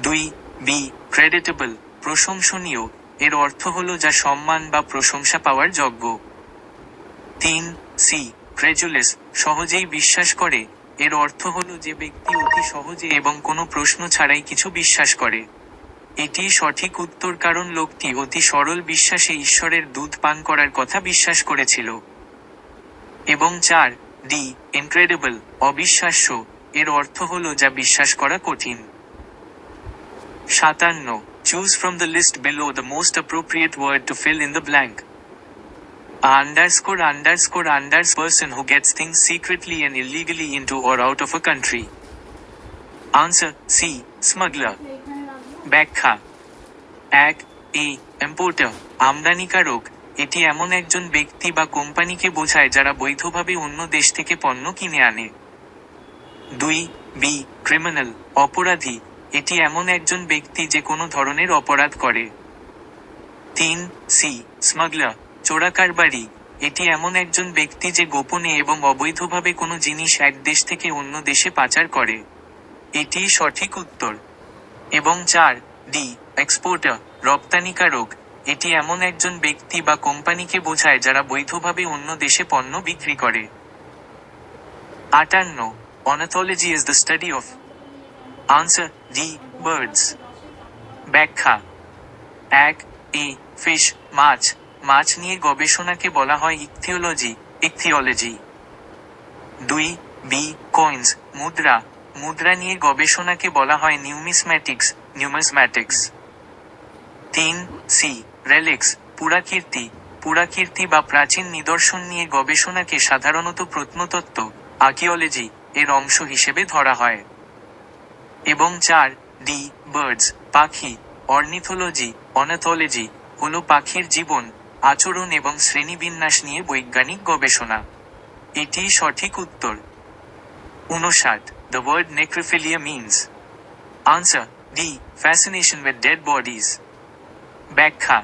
2. B creditable প্রশংসনীয় এর অর্থ হলো যা সম্মান বা প্রশংসা পাওয়ার যোগ্য। 3. সি credulous সহজেই বিশ্বাস করে এর অর্থ হলো যে ব্যক্তি অতি সহজে এবং কোনো প্রশ্ন ছাড়াই কিছু বিশ্বাস করে। এটি সঠিক উত্তর কারণ লোকটি অতি সরল বিশ্বাসে ঈশ্বরের দুধ পান করার কথা বিশ্বাস করেছিল। এবং 4. ডি ইনক্রেডিবল অবিশ্বাস্য এর অর্থ হলো যা বিশ্বাস করা কঠিন। 57. Choose from the list below the most appropriate word to fill in the blank. A ____ person who gets things secretly and illegally into or out of a country. Answer C. Smuggler. ব্যাখ্যা 1. A importer আমদানিকারক এটি এমন একজন ব্যক্তি বা কোম্পানিকে বোঝায় যারা বৈধভাবে অন্য দেশ থেকে পণ্য কিনে আনে। 2. বি ক্রিমিনাল অপরাধী এটি এমন একজন ব্যক্তি যে কোনো ধরনের অপরাধ করে। 3. সি স্মাগলার চোরাকারবারি এটি এমন একজন ব্যক্তি যে গোপনে এবং অবৈধভাবে কোনো জিনিস এক দেশ থেকে অন্য দেশে পাচার করে। এটি সঠিক উত্তর। এবং 4. ডি এক্সপোর্টার রপ্তানিকারক এটি এমন একজন ব্যক্তি বা কোম্পানিকে বোঝায় যারা বৈধভাবে অন্য দেশে পণ্য বিক্রি করে। 58. Ornithology is the study of. Answer D. Birds. ব্যাখ্যা 1. A fish মাছ মাছ নিয়ে গবেষণাকে বলা হয় ইকথিওলজি। 2. বি কয়েন্স মুদ্রা মুদ্রা নিয়ে গবেষণাকে বলা হয় নিউমিসম্যাটিক্স। 3. সি রেলিক্স পুরাকীর্তি বা প্রাচীন নিদর্শন নিয়ে গবেষণাকে সাধারণত প্রত্নতত্ত্ব আর্কিওলজি এর অংশ হিসেবে ধরা হয়। এবং 4. ডি বার্ডস পাখি অর্নিথোলজি হলো পাখির জীবন, আচরণ এবং শ্রেণীবিন্যাস নিয়ে বৈজ্ঞানিক গবেষণা। এটি সঠিক উত্তর। 59. The word necrophilia means. Answer D. Fascination with dead bodies. ব্যাখ্যা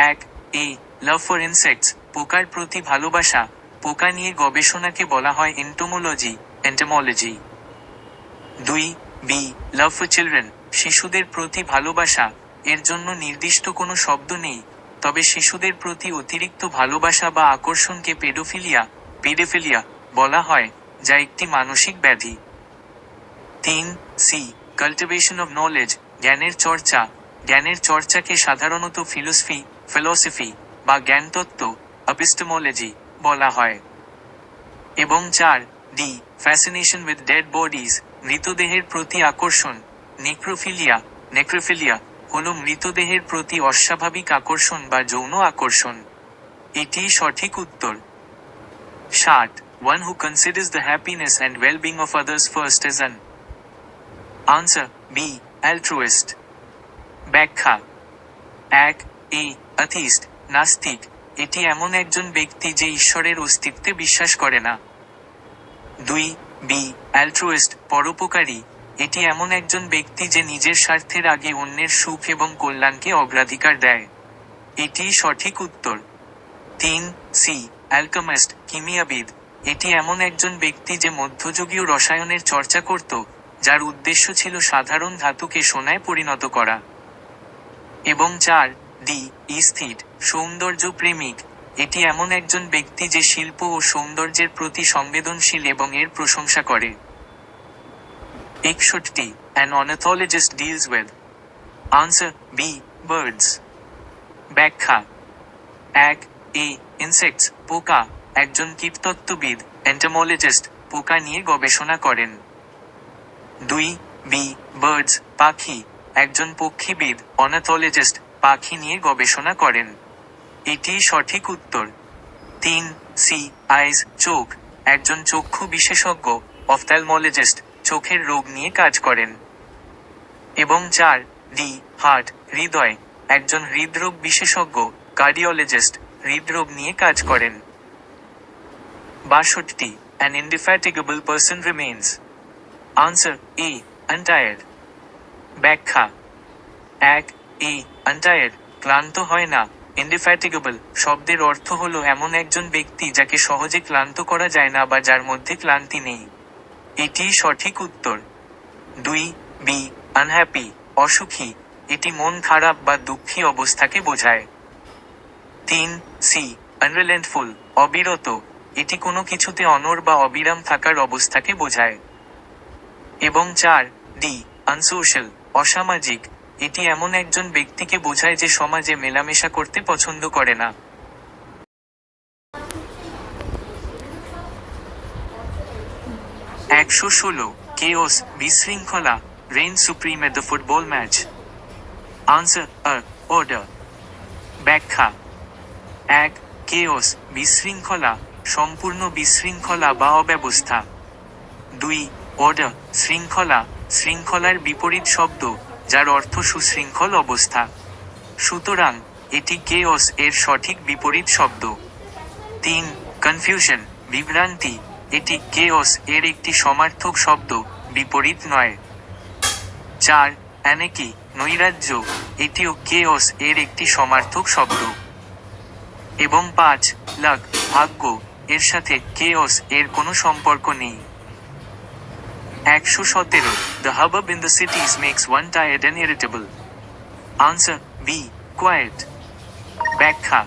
1. A. Love for insects পোকার প্রতি ভালোবাসা পোকা নিয়ে গবেষণাকে বলা হয় entomology. 2. B Love for children শিশুদের প্রতি ভালোবাসা এর জন্য নির্দিষ্ট কোনো শব্দ নেই, তবে শিশুদের প্রতি অতিরিক্ত ভালোবাসা বা আকর্ষণকে পেডোফিলিয়া বলা হয়, যা একটি মানসিক ব্যাধি। তিন সি কাল্টিভেশন অফ নলেজ, জ্ঞানের চর্চা। জ্ঞানের চর্চাকে সাধারণত ফিলসফি বা জ্ঞানতত্ত্ব এপিস্টেমোলজি বলা হয়। এবং চার D fascination with dead bodies, মৃতদেহের প্রতি আকর্ষণ। নেক্রোফিলিয়া হল মৃতদেহের প্রতি অস্বাভাবিক আকর্ষণ বা যৌন আকর্ষণ। এটি সঠিক উত্তর। 60. One who considers the happiness and well-being of others first as an answer B. Altruist. ব্যাখ্যা 1. এ অ্যাথিস্ট, নাস্তিক। এটি এমন একজন ব্যক্তি যে ঈশ্বরের অস্তিত্বে বিশ্বাস করে না। 2. বি অ্যালট্রুইস্ট, পরোপকারী। এটি এমন একজন ব্যক্তি যে নিজের স্বার্থের আগে অন্যের সুখ এবং কল্যাণকে অগ্রাধিকার দেয়। এটি সঠিক উত্তর। 3. সি অ্যালকেমিস্ট, কিমিয়াবিদ। এটি এমন একজন ব্যক্তি যে মধ্যযুগীয় রসায়নের চর্চা করত, যার উদ্দেশ্য ছিল সাধারণ ধাতুকে সোনায় পরিণত করা। এবং 4. ডি ইস্থিট, সৌন্দর্য প্রেমিক। এটি এমন একজন ব্যক্তি যে শিল্প ও সৌন্দর্যের প্রতি সংবেদনশীল এবং এর প্রশংসা করে। 61. An ornithologist deals with answer B. Birds. ব্যাখ্যা 1. এ ইনসেক্টস, পোকা। একজন কীটতত্ত্ববিদ এন্টমোলজিস্ট পোকা নিয়ে গবেষণা করেন। 2. বি বার্ডস, পাখি। একজন পক্ষীবিদ অর্নিথোলজিস্ট পাখি নিয়ে গবেষণা করেন। এটি সঠিক উত্তর। 3. সি আইজ, চোখ। একজন চক্ষু বিশেষজ্ঞ অফথ্যালমোলজিস্ট চোখের রোগ নিয়ে কাজ করেন। এবং 4. ডি হার্ট, হৃদয়। একজন হৃদরোগ বিশেষজ্ঞ কার্ডিওলজিস্ট হৃদরোগ নিয়ে কাজ করেন। 62. An indefatigable person remains answer A. Untired. ব্যাখ্যা 1. এ আনটায়ার্ড, ক্লান্ত হয় না। ইনডিফ্যাটিগেবল শব্দের অর্থ হলো এমন একজন ব্যক্তি যাকে সহজে ক্লান্ত করা যায় না বা যার মধ্যে ক্লান্তি নেই। এটি সঠিক উত্তর। 2. বি আনহ্যাপি, অসুখী। এটি মন খারাপ বা দুঃখী অবস্থাকে বোঝায়। 3. সি আনরিলেন্টফুল, অবিরত। এটি কোনো কিছুতে অনড় বা অবিরাম থাকার অবস্থাকে বোঝায়। এবং 4. ডি আনসোশ্যাল, অসামাজিক। এটি এমন একজন ব্যক্তিকে বোঝায় যে সমাজে মেলামেশা করতে পছন্দ করে না। 116. কেওস, বিশৃঙ্খলা। Rain supreme at the football match. Answer a order. ব্যাখ্যা 1. কেওস, বিশৃঙ্খলা, সম্পূর্ণ বিশৃঙ্খলা বা অব্যবস্থা। 2. অর্ডার, শৃঙ্খলা, শৃঙ্খলার বিপরীত শব্দ যার অর্থ সুশৃঙ্খল অবস্থা। সুতরাং এটি কেওস এর সঠিক বিপরীত শব্দ। 3. কনফিউশন, বিভ্রান্তি। এটি কেওস এর একটি সমার্থক শব্দ, বিপরীত নয়। 4. অ্যানেকি, নৈরাজ্য। এটিও কেওস এর একটি সমার্থক শব্দ। এবং 5. লাক, ভাগ্য। এর সাথে কেওস এর কোনো সম্পর্ক নেই। 117. The hubbub in the cities makes one tired and irritable. Answer B. Quiet. ব্যাখ্যা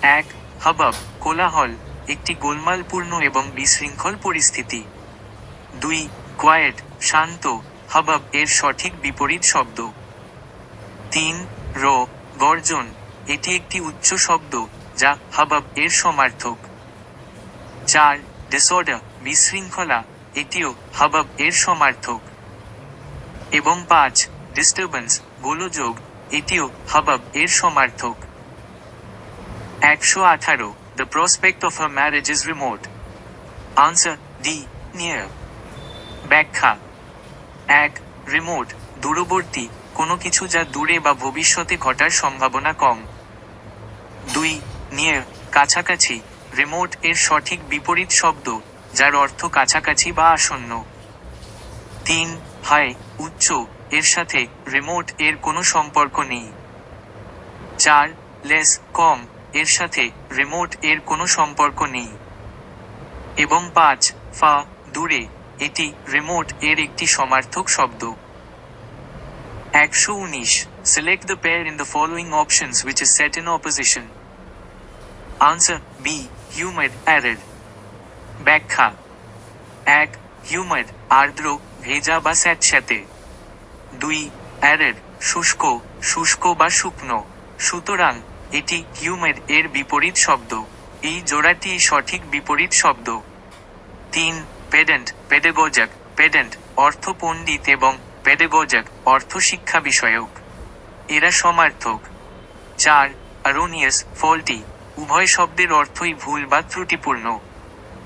1. হাবাব, কোলাহল, একটি গোলমালপূর্ণ এবং বিশৃঙ্খল পরিস্থিতি। 2. কোয়েট, শান্ত। হাবাব এর সঠিক বিপরীত শব্দ। 3. গর্জন। এটি একটি উচ্চ শব্দ যা হাবাব এর সমার্থক। 4. ডিসঅর্ডার, বিশৃঙ্খলা। এটিও হাবাব এর সমার্থক। এবং 5. ডিস্টারবেন্স, গোলযোগ। এটিও হাবাব এর সমার্থক। 118. The prospect of her marriage is remote. Answer D. Near. ব্যাখ্যা 1. রিমোট, দূরবর্তী, কোনো কিছু যা দূরে বা ভবিষ্যতে ঘটার সম্ভাবনা কম। 2. নিয়ার, কাছাকাছি। রিমোট এর সঠিক বিপরীত শব্দ যার অর্থ কাছাকাছি বা আসন্ন। 3. হাই, উচ্চ। এর সাথে রিমোট এর কোনো সম্পর্ক নেই। 4. লেস, কম। এর সাথে রিমোট এর কোনো সম্পর্ক নেই। এবং 5. ফা, দূরে। এটি রিমোট এর একটি সমার্থক শব্দ। 119. Select the pair in the following options which is set in opposition. Answer B. Humid, arid. ব্যাখ্যা 1. হিউমিড, আর্দ্র, ভেজা বা স্যাঁতস্যাঁতে। 2. অ্যারেড, শুষ্ক, শুষ্ক বা শুকনো। সুতরাং এটি হিউমেড এর বিপরীত শব্দ। এই জোড়াটি সঠিক বিপরীত শব্দ। 3. পেডেন্ট, পেডাগোজাক, পেডেন্ট অর্থ পণ্ডিত এবং পেডাগোজাক অর্থ শিক্ষা বিষয়ক। এরা সমার্থক। 4. আরোনিয়াস, ফল্টি উভয় শব্দের অর্থই ভুল বা ত্রুটিপূর্ণ।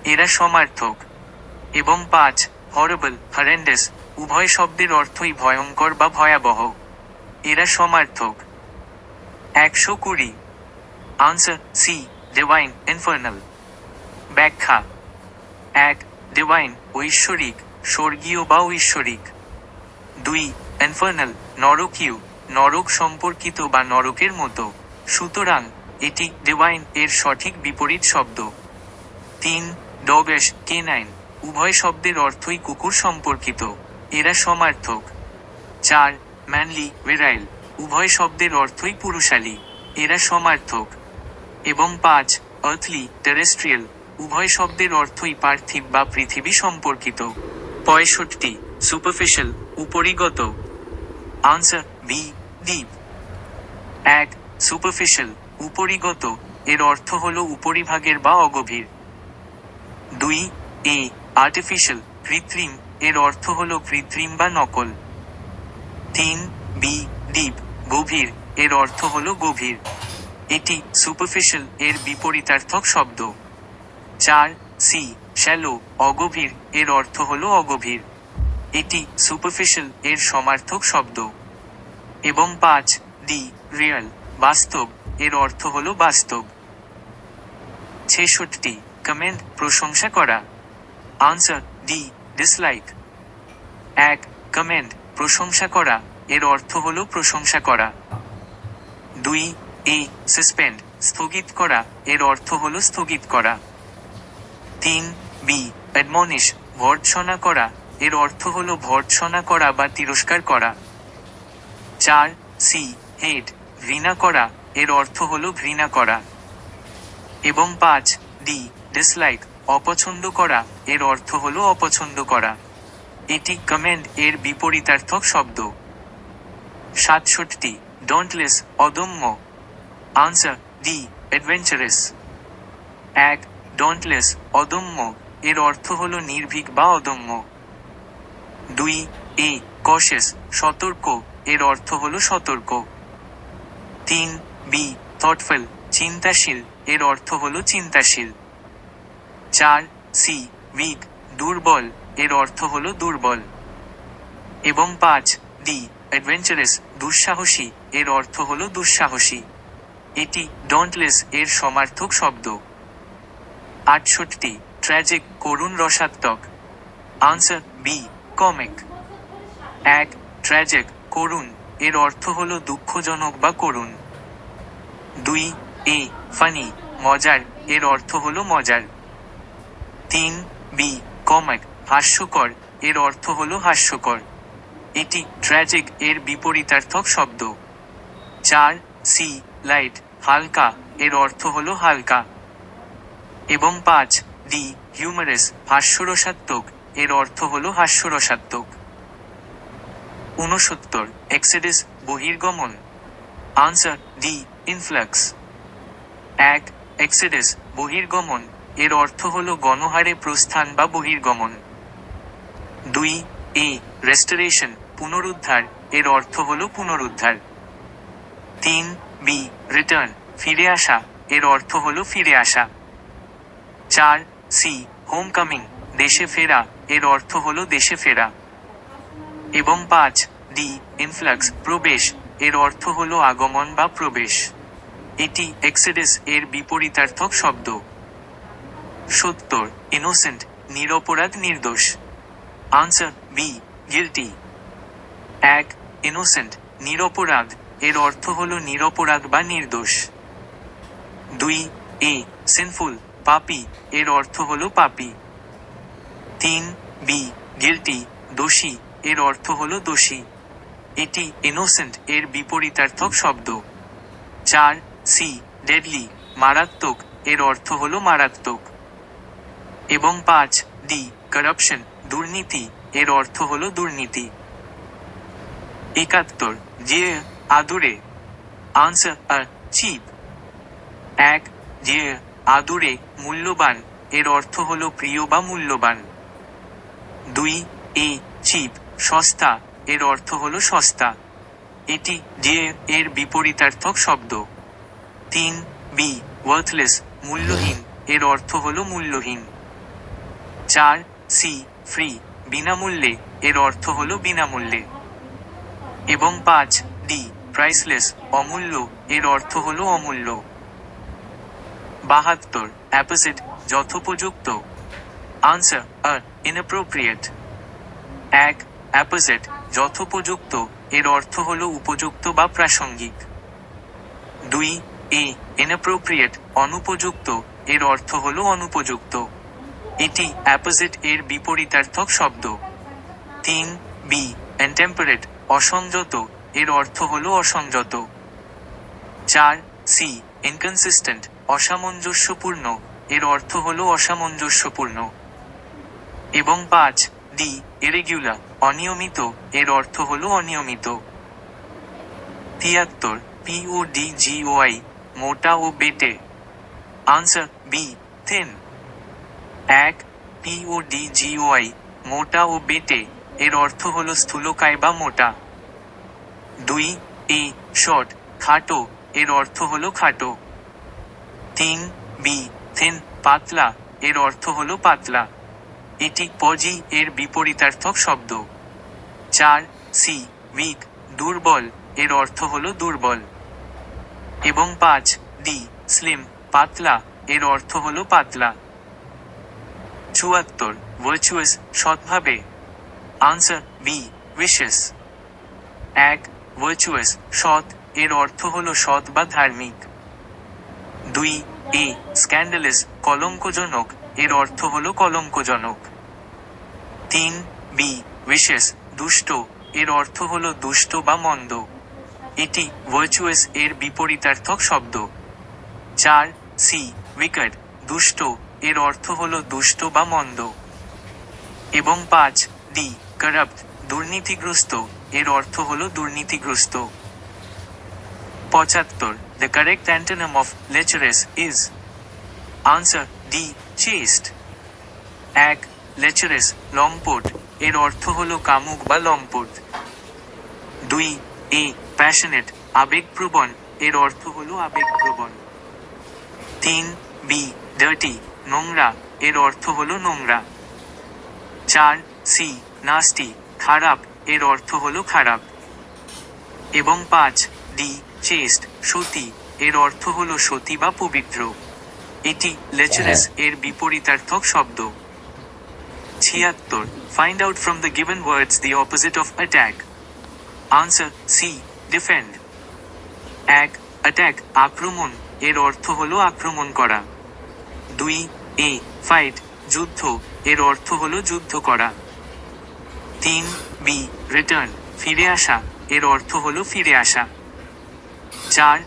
এরা সমার্থক। এবং 5. হরেবল, হরেন্ডাস উভয় শব্দের অর্থই ভয়ঙ্কর বা ভয়াবহ। এরা সমার্থক। 120। Answer C, divine, infernal. ব্যাখ্যা। 1. ডিভাইন, ঐশ্বরিক, স্বর্গীয় বা ঐশ্বরিক। 2. ইনফার্নাল, নরকীয়, নরক সম্পর্কিত বা নরকের মতো। সুতরাং এটি ডিভাইন এর সঠিক বিপরীত শব্দ। 3. ডগেশ, কেনাইন উভয় শব্দের অর্থই কুকুর সম্পর্কিত। এরা সমার্থক। 4. ম্যানলি, ভিরাইল উভয় শব্দের অর্থই পুরুষালী। এরা সমার্থক। এবং 5. আর্থলি, টেরেস্ট্রিয়াল উভয় শব্দের অর্থই পার্থিব বা পৃথিবী সম্পর্কিত। 65. সুপারফিশিয়াল, উপরিগত। Answer b, deep. 1. সুপারফিশিয়াল, উপরিগত এর অর্থ হল উপরিভাগের বা অগভীর। 2. এ আর্টিফিশিয়াল, কৃত্রিম এর অর্থ হল কৃত্রিম বা নকল। 3. বি ডিপ, গভীর এর অর্থ হল গভীর। এটি সুপারফিশিয়াল এর বিপরীতার্থক শব্দ। 4. সি শ্যালো, অগভীর এর অর্থ হল অগভীর। এটি সুপারফিশিয়াল এর সমার্থক শব্দ। এবং 5. ডি রিয়াল, বাস্তব এর অর্থ হল বাস্তব। 66. কমেন্ট, প্রশংসা করা। Answer D, dislike. 1. কমেন্ট, প্রশংসা করা এর অর্থ হল প্রশংসা করা। 2. এ সাসপেন্ড, স্থগিত করা এর অর্থ হল স্থগিত করা। 3. বি অ্যাডমনিশ, ভর্ৎসনা করা এর অর্থ হল ভর্ৎসনা করা বা তিরস্কার করা। 4. সি হেট, ঘৃণা করা এর অর্থ হল ঘৃণা করা। এবং 5. ডি ডিসলাইক, অপছন্দ করা এর অর্থ হল অপছন্দ করা। এটি কমেন্ড এর বিপরীতার্থক শব্দ। 67. ডন্টলেস, অদম্য। Answer D, adventurous. 1. ডন্টলেস, অদম্য এর অর্থ হল নির্ভীক বা অদম্য। 2. এ কশেস, সতর্ক এর অর্থ হল সতর্ক। 3. বি থটফুল, চিন্তাশীল এর অর্থ হল চিন্তাশীল। 4. সি উইক, দুর্বল এর অর্থ হল দুর্বল। এবং 5. ডি অ্যাডভেঞ্চারাস, দুঃসাহসী এর অর্থ হল দুঃসাহসী। এটি ডন্টলেস এর সমার্থক শব্দ। 68. ট্র্যাজিক, করুণ রসাত্মক। Answer b, comic. 1. ট্র্যাজিক, করুণ এর অর্থ হল দুঃখজনক বা করুণ। 2. এ ফানি, মজার এর অর্থ হল মজার। 3. বি কমিক, হাস্যকর এর অর্থ হল হাস্যকর। এটি ট্র্যাজিক এর বিপরীতার্থক শব্দ। 4. সি লাইট, হালকা এর অর্থ হল হালকা। এবং 5. ডি হিউমারাস, হাস্যরসাত্মক এর অর্থ হল হাস্যরসাত্মক। 69. এক্সোডাস, বহির্গমন। Answer d, influx. 1. এক্সোডাস, বহির্গমন এর অর্থ হল গণহারে প্রস্থান বা বহির্গমন। 2. এ রেস্টোরেশন, পুনরুদ্ধার এর অর্থ হল পুনরুদ্ধার। 3. বি রিটার্ন, ফিরে আসা এর অর্থ হল ফিরে আসা। 4. সি হোমকামিং, দেশে ফেরা এর অর্থ হল দেশে ফেরা। এবং 5. ডি ইনফ্লাক্স, প্রবেশ এর অর্থ হল আগমন বা প্রবেশ। এটি এক্সোডাস এর বিপরীতার্থক শব্দ। 70. ইনোসেন্ট, নিরপরাধ, নির্দোষ। Answer B, guilty. 1. ইনোসেন্ট, নিরপরাধ এর অর্থ হল নিরপরাধ বা নির্দোষ। 2. এ সিনফুল, পাপী এর অর্থ হল পাপী। 3. বি গিলটি, দোষী এর অর্থ হল দোষী। এটি ইনোসেন্ট এর বিপরীতার্থক শব্দ। 4. সি ডেডলি, মারাত্মক এর অর্থ হল মারাত্মক। এবং 5. ডি কারাপশন, দুর্নীতি এর অর্থ হলো দুর্নীতি। 71 যে আদুরে আনসার চিপ। 1 যে আদুরে মূল্যবান এর অর্থ হলো প্রিয় বা মূল্যবান। 2 চিপ সস্তা এর অর্থ হলো সস্তা, এটি যে এর বিপরীতার্থক শব্দ। 3 ওয়ার্থলেস মূল্যহীন এর অর্থ হলো মূল্যহীন। 4 ফ্রি বিনামূল্যে এর অর্থ হলো বিনামূল্যে। এবং 5 প্রাইসলেস অমূল্য এর অর্থ হলো অমূল্য। 72 অ্যাপোজিট যথোপযুক্ত। Answer inappropriate. 1 অ্যাপোজিট যথোপযুক্ত এর অর্থ হলো উপযুক্ত বা প্রাসঙ্গিক। 2 ইনঅ্যাপ্রোপ্রিয়েট অনুপযুক্ত এর অর্থ হলো অনুপযুক্ত, এটি অ্যাপোজিট এর বিপরীতার্থক শব্দ। 3 ইনটেম্পারেট অসংযত এর অর্থ হলো অসংযত। 4 ইনকনসিস্টেন্ট অসামঞ্জস্যপূর্ণ এর অর্থ হলো অসামঞ্জস্যপূর্ণ। এবং 5 ইরেগুলার অনিয়মিত এর অর্থ হলো অনিয়মিত। 73 PODGOI মোটা ও বেটে। Answer thin. 1 PODGOI মোটা ও বেটে এর অর্থ হলো স্থূলকায় বা মোটা। 2 শর্ট খাটো এর অর্থ হলো খাটো। 3 থিন পাতলা এর অর্থ হলো পাতলা, এটি পজি এর বিপরীতার্থক শব্দ। 4 উইক দুর্বল এর অর্থ হলো দুর্বল। এবং 5 স্লিম পাতলা এর অর্থ হলো পাতলা। 74 ভার্চুয়াস সৎভাবে। আনসার ভিশাস। 1 ভার্চুয়াস সৎ এর অর্থ হলো সৎ বা ধার্মিক। 2 স্ক্যান্ডালাস কলঙ্কজনক এর অর্থ হলো কলঙ্কজনক। 3 ভিশাস দুষ্ট এর অর্থ হলো দুষ্ট বা মন্দ, এটি ভার্চুয়াস এর বিপরীতার্থক শব্দ। 4 উইকেড দুষ্ট এর অর্থ হলো দুষ্ট বা মন্দ। এবং 5 কারাপ্ট দুর্নীতিগ্রস্ত এর অর্থ হলো দুর্নীতিগ্রস্ত। 75 the correct antonym of lecherous is. Answer chaste. 1 lecherous লম্পট এর অর্থ হলো কামুক বা লম্পট। 2 প্যাশনেট আবেগপ্রবণ এর অর্থ হলো আবেগপ্রবণ। 3 ডার্টি নোংরা এর অর্থ হলো নোংরা। 4 নাস্টি খারাপ এর অর্থ হলো খারাপ। এবং 5 চেস্ট সতী এর অর্থ হলো সতী বা পবিত্র, এটি লেচারাস এর বিপরীতার্থক শব্দ। 76 find out from the given words the opposite of attack. Answer defend. 1 attack আক্রমণ এর অর্থ হলো আক্রমণ করা। 2 ফাইট যুদ্ধ এর অর্থ হলো যুদ্ধ করা। 3 রিটার্ন ফিরে আসা এর অর্থ হলো ফিরে আসা। 4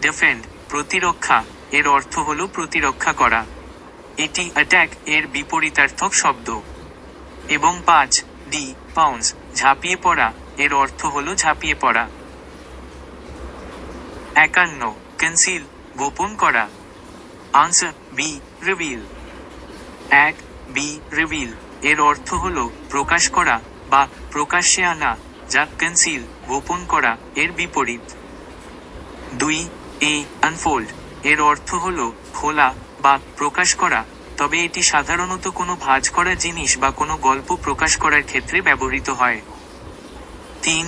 ডিফেন্ড প্রতিরক্ষা এর অর্থ হলো প্রতিরক্ষা করা, এটি অ্যাটাক এর বিপরীতার্থক শব্দ। এবং 5 পাউন্স ঝাঁপিয়ে পড়া এর অর্থ হলো ঝাঁপিয়ে পড়া। 51 কনসিল গোপন করা। Answer reveal. 1 রিভিল এর অর্থ হলো প্রকাশ করা বা প্রকাশ্যে আনা, যা কনসিল গোপন করা এর বিপরীত। 2 আনফোল্ড এর অর্থ হলো খোলা বা প্রকাশ করা, তবে এটি সাধারণত কোনো ভাঁজ করা জিনিস বা কোনো গল্প প্রকাশ করার ক্ষেত্রে ব্যবহৃত হয়। 3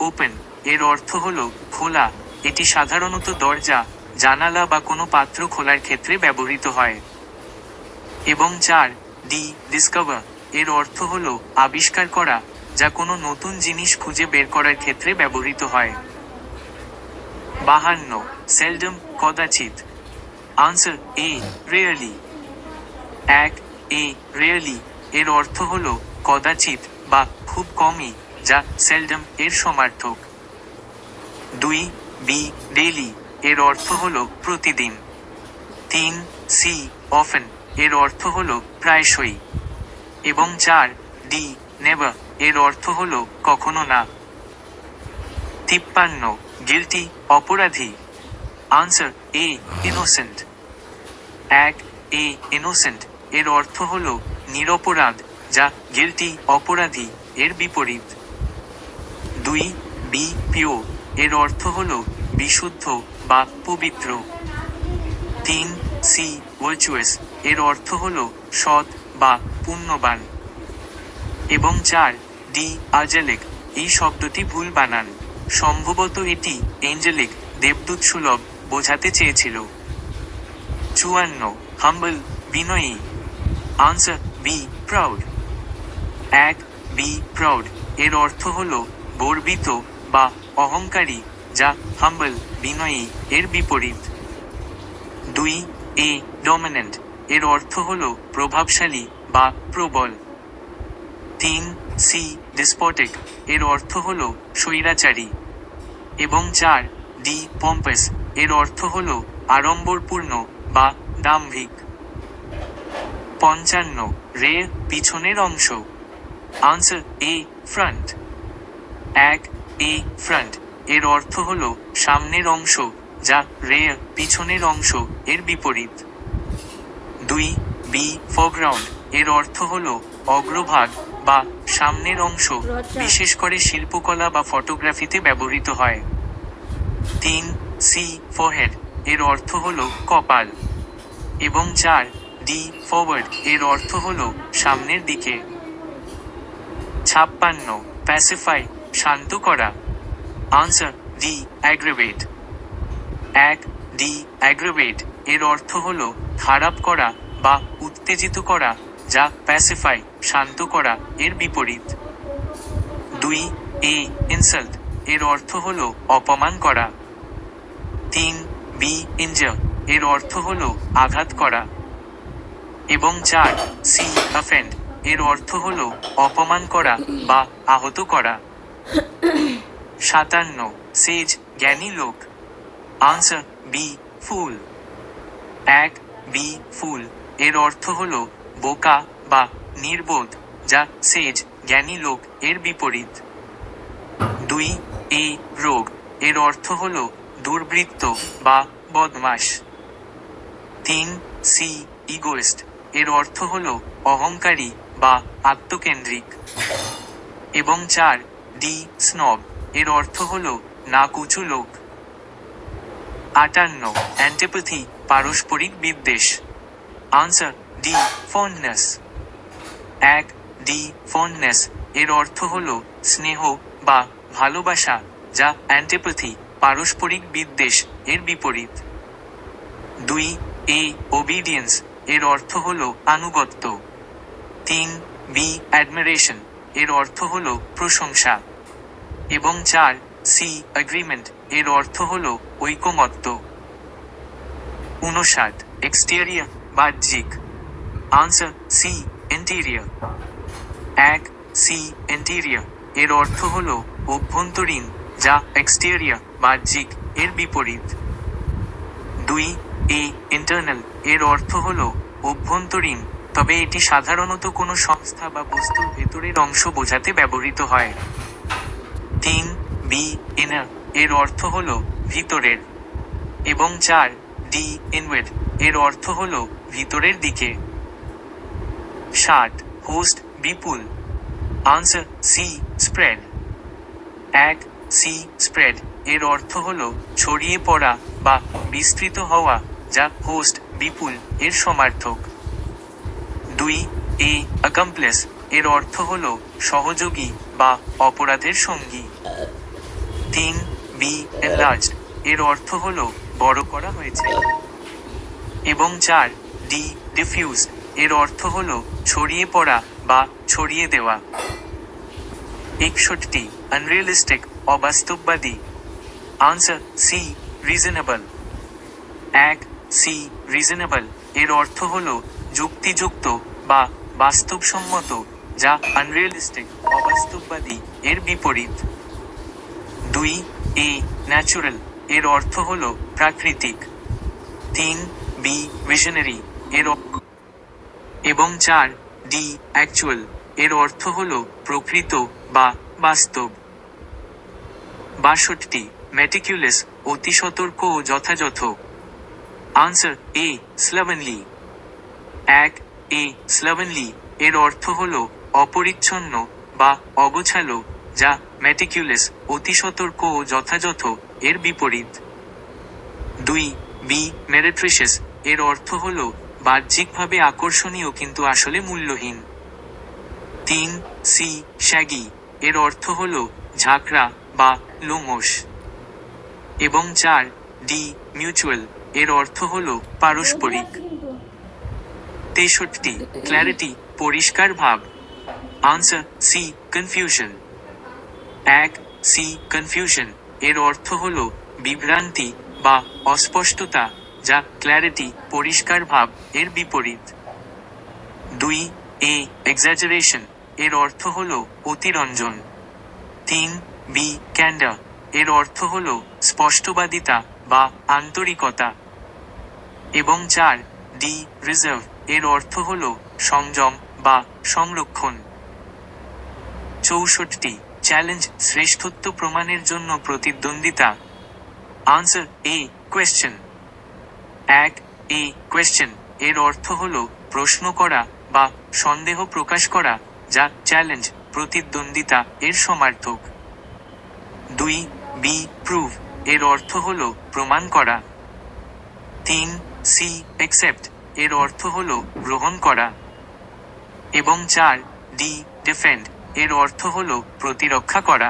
ওপেন এর অর্থ হলো খোলা, এটি সাধারণত দরজা জানালা বা কোনো পাত্র খোলার ক্ষেত্রে ব্যবহৃত হয়। এবং 4 ডিসকভার এর অর্থ হলো আবিষ্কার করা, যা কোনো নতুন জিনিস খুঁজে বের করার ক্ষেত্রে ব্যবহৃত হয়। 52 সেলডম কদাচিৎ। Answer rarely. 1 রেয়ারলি এর অর্থ হলো কদাচিৎ বা খুব কমই, যা সেলডম এর সমার্থক। 2 ডেইলি এর অর্থ হলো প্রতিদিন। 3 অফেন এর অর্থ হলো প্রায়শই। এবং 4 ডি নেভার এর অর্থ হলো কখনো না। 53 গিলটি অপরাধী। আনসার এ ইনোসেন্ট। 1 এ ইনোসেন্ট এর অর্থ হলো নিরপরাধ, যা গিলটি অপরাধী এর বিপরীত। 2 বি পিওর এর অর্থ হলো বিশুদ্ধ বা পবিত্র। 3 সি ভার্চুয়াস এর অর্থ হলো সৎ বা পুণ্যবান। এবং 4 ডি আঞ্জেলিক এই শব্দটি ভুল বানান। সম্ভবত এটি এঞ্জেলিক দেবদূত সুলভ বোঝাতে চেয়েছিল। 54 হাম্বল বিনয়ী। Answer be proud. 1 be proud এর অর্থ হলো গর্বিত বা অহংকারী, যা হাম্বল বিনয়ী এর বিপরীত। 2 এ ডমিনেন্ট এর অর্থ হলো প্রভাবশালী বা প্রবল। 3 সি ডিসপোটিক এর অর্থ হলো স্বৈরাচারী। এবং 4 ডি পম্পাস এর অর্থ হলো আড়ম্বরপূর্ণ বা দাম্ভিক। 55 রে পিছনের অংশ। আনসার এ ফ্রন্ট। 1 এ ফ্রন্ট এর অর্থ হলো সামনের অংশ, যা রেয়ার পিছনের অংশ এর বিপরীত। 2 বি ফোরগ্রাউন্ড এর অর্থ হলো অগ্রভাগ বা সামনের অংশ, বিশেষ করে শিল্পকলা বা ফটোগ্রাফিতে ব্যবহৃত হয়। 3 সি ফোরহেড এর অর্থ হলো কপাল। এবং 4 ডি ফরওয়ার্ড এর অর্থ হলো সামনের দিকে। 56 প্যাসিফাই শান্ত করা। Answer D aggravate. 1 D aggravate এর অর্থ হলো খারাপ করা বা উত্তেজিত করা, যা প্যাসিফাই শান্ত করা এর বিপরীত। 2 এ ইনসাল্ট এর অর্থ হলো অপমান করা। 3 বি ইনজার এর অর্থ হলো আঘাত করা। এবং 4 সি অফেন্ড এর অর্থ হলো অপমান করা বা আহত করা। 57 সেজ জ্ঞানী লোক। আনসার বি ফুল। 1 বি ফুল এর অর্থ হলো বোকা বা নির্বোধ, যা সেজ জ্ঞানী লোক এর বিপরীত। 2 এ রোগ এর অর্থ হলো দুর্বৃত্ত বা বদমাশ। 3 সি ইগোইস্ট এর অর্থ হলো অহংকারী বা আত্মকেন্দ্রিক। এবং 4 ডি স্নব এর অর্থ হলো নাকুচু লোক। 58 অ্যান্টিপ্যাথি পারস্পরিক বিদ্বেষ। Answer D fondness. 1 D fondness এর অর্থ হলো স্নেহ বা ভালোবাসা, যা অ্যান্টিপ্যাথি পারস্পরিক বিদ্বেষ এর বিপরীত। 2 এ ওবিডিয়েন্স এর অর্থ হলো আনুগত্য। 3 বি অ্যাডমিরেশন এর অর্থ হলো প্রশংসা। এবং 4 সি এগ্রিমেন্ট এর অর্থ হলো ঐকমত্য। 59 এক্সটেরিয়র বাহ্যিক। Answer C interior. 1 C interior এর অর্থ হলো অভ্যন্তরীণ, যা এক্সটেরিয়র বাহ্যিক এর বিপরীত। 2 এ ইন্টারনাল এর অর্থ হলো অভ্যন্তরীণ, তবে এটি সাধারণত কোনো সংস্থা বা বস্তুর ভেতরের অংশ বোঝাতে ব্যবহৃত হয়। 3 বি ইনার এর অর্থ হলো ভিতরের। এবং 4 ডি ইনওয়ার্ড এর অর্থ হলো ভিতরের দিকে। 60 হোস্ট বিপুল। Answer c spread. 1 c spread এর অর্থ হলো ছড়িয়ে পড়া বা বিস্তৃত হওয়া, যা হোস্ট বিপুল এর সমার্থক। 2 এ অ্যাকমপ্লেস এর অর্থ হলো সহযোগী বা অপরাধের সঙ্গী। 3 বি এনলার্জড এর অর্থ হলো বড় করা হয়েছে। এবং 4 ডি ডিফিউজড এর অর্থ হলো ছড়িয়ে পড়া বা ছড়িয়ে দেওয়া। 61 আনরিয়েলিস্টিক অবাস্তববাদী। Answer c reasonable. 1 c reasonable এর অর্থ হলো যুক্তিযুক্ত বা বাস্তবসম্মত, যা আনরিয়েলিস্টিক অবাস্তববাদী এর বিপরীত। 2 এ ন্যাচুরাল এর অর্থ হলো প্রাকৃতিক। 3 বি ভিশনারি এর এবং 4 ডি অ্যাকচুয়াল এর অর্থ হল প্রকৃত বা বাস্তব। 62 মেটিকুলাস অতি সতর্ক ও যথাযথ। আনসার এ স্লোভেনলি। 1 এ স্লোভেনলি এর অর্থ হল অপরিচ্ছন্ন বা অগোছালো, যা মেটিকুলাস অতি সতর্ক ও যথাযথ এর বিপরীত। 2 বি মেরিট্রিশাস এর অর্থ হল বাহ্যিকভাবে আকর্ষণীয় কিন্তু আসলে মূল্যহীন। 3 সি শ্যাগি এর অর্থ হল ঝাঁকড়া বা লোমশ। এবং 4 ডি মিউচুয়াল এর অর্থ হল পারস্পরিক। 63 ক্ল্যারিটি পরিষ্কার ভাব। Answer C confusion. 1 C confusion এর অর্থ হল বিভ্রান্তি বা অস্পষ্টতা, যা ক্ল্যারিটি পরিষ্কার ভাব এর বিপরীত। 2 এ এক্সাজারেশন এর অর্থ হল অতিরঞ্জন। 3 বি ক্যান্ডার এর অর্থ হল স্পষ্টবাদিতা বা আন্তরিকতা। এবং 4 ডি রিজার্ভ এর অর্থ হল সংযম বা সংরক্ষণ। 64 চ্যালেঞ্জ শ্রেষ্ঠত্ব প্রমাণের জন্য প্রতিদ্বন্দ্বিতা। Answer a question. 1 a question এর অর্থ হল প্রশ্ন করা বা সন্দেহ প্রকাশ করা, যা চ্যালেঞ্জ প্রতিদ্বন্দ্বিতা এর সমার্থক। 2 বি প্রুভ এর অর্থ হল প্রমাণ করা। 3 সি অ্যাকসেপ্ট এর অর্থ হল গ্রহণ করা। এবং 4 ডি ডিফেন্ড এর অর্থ হল প্রতিরক্ষা করা।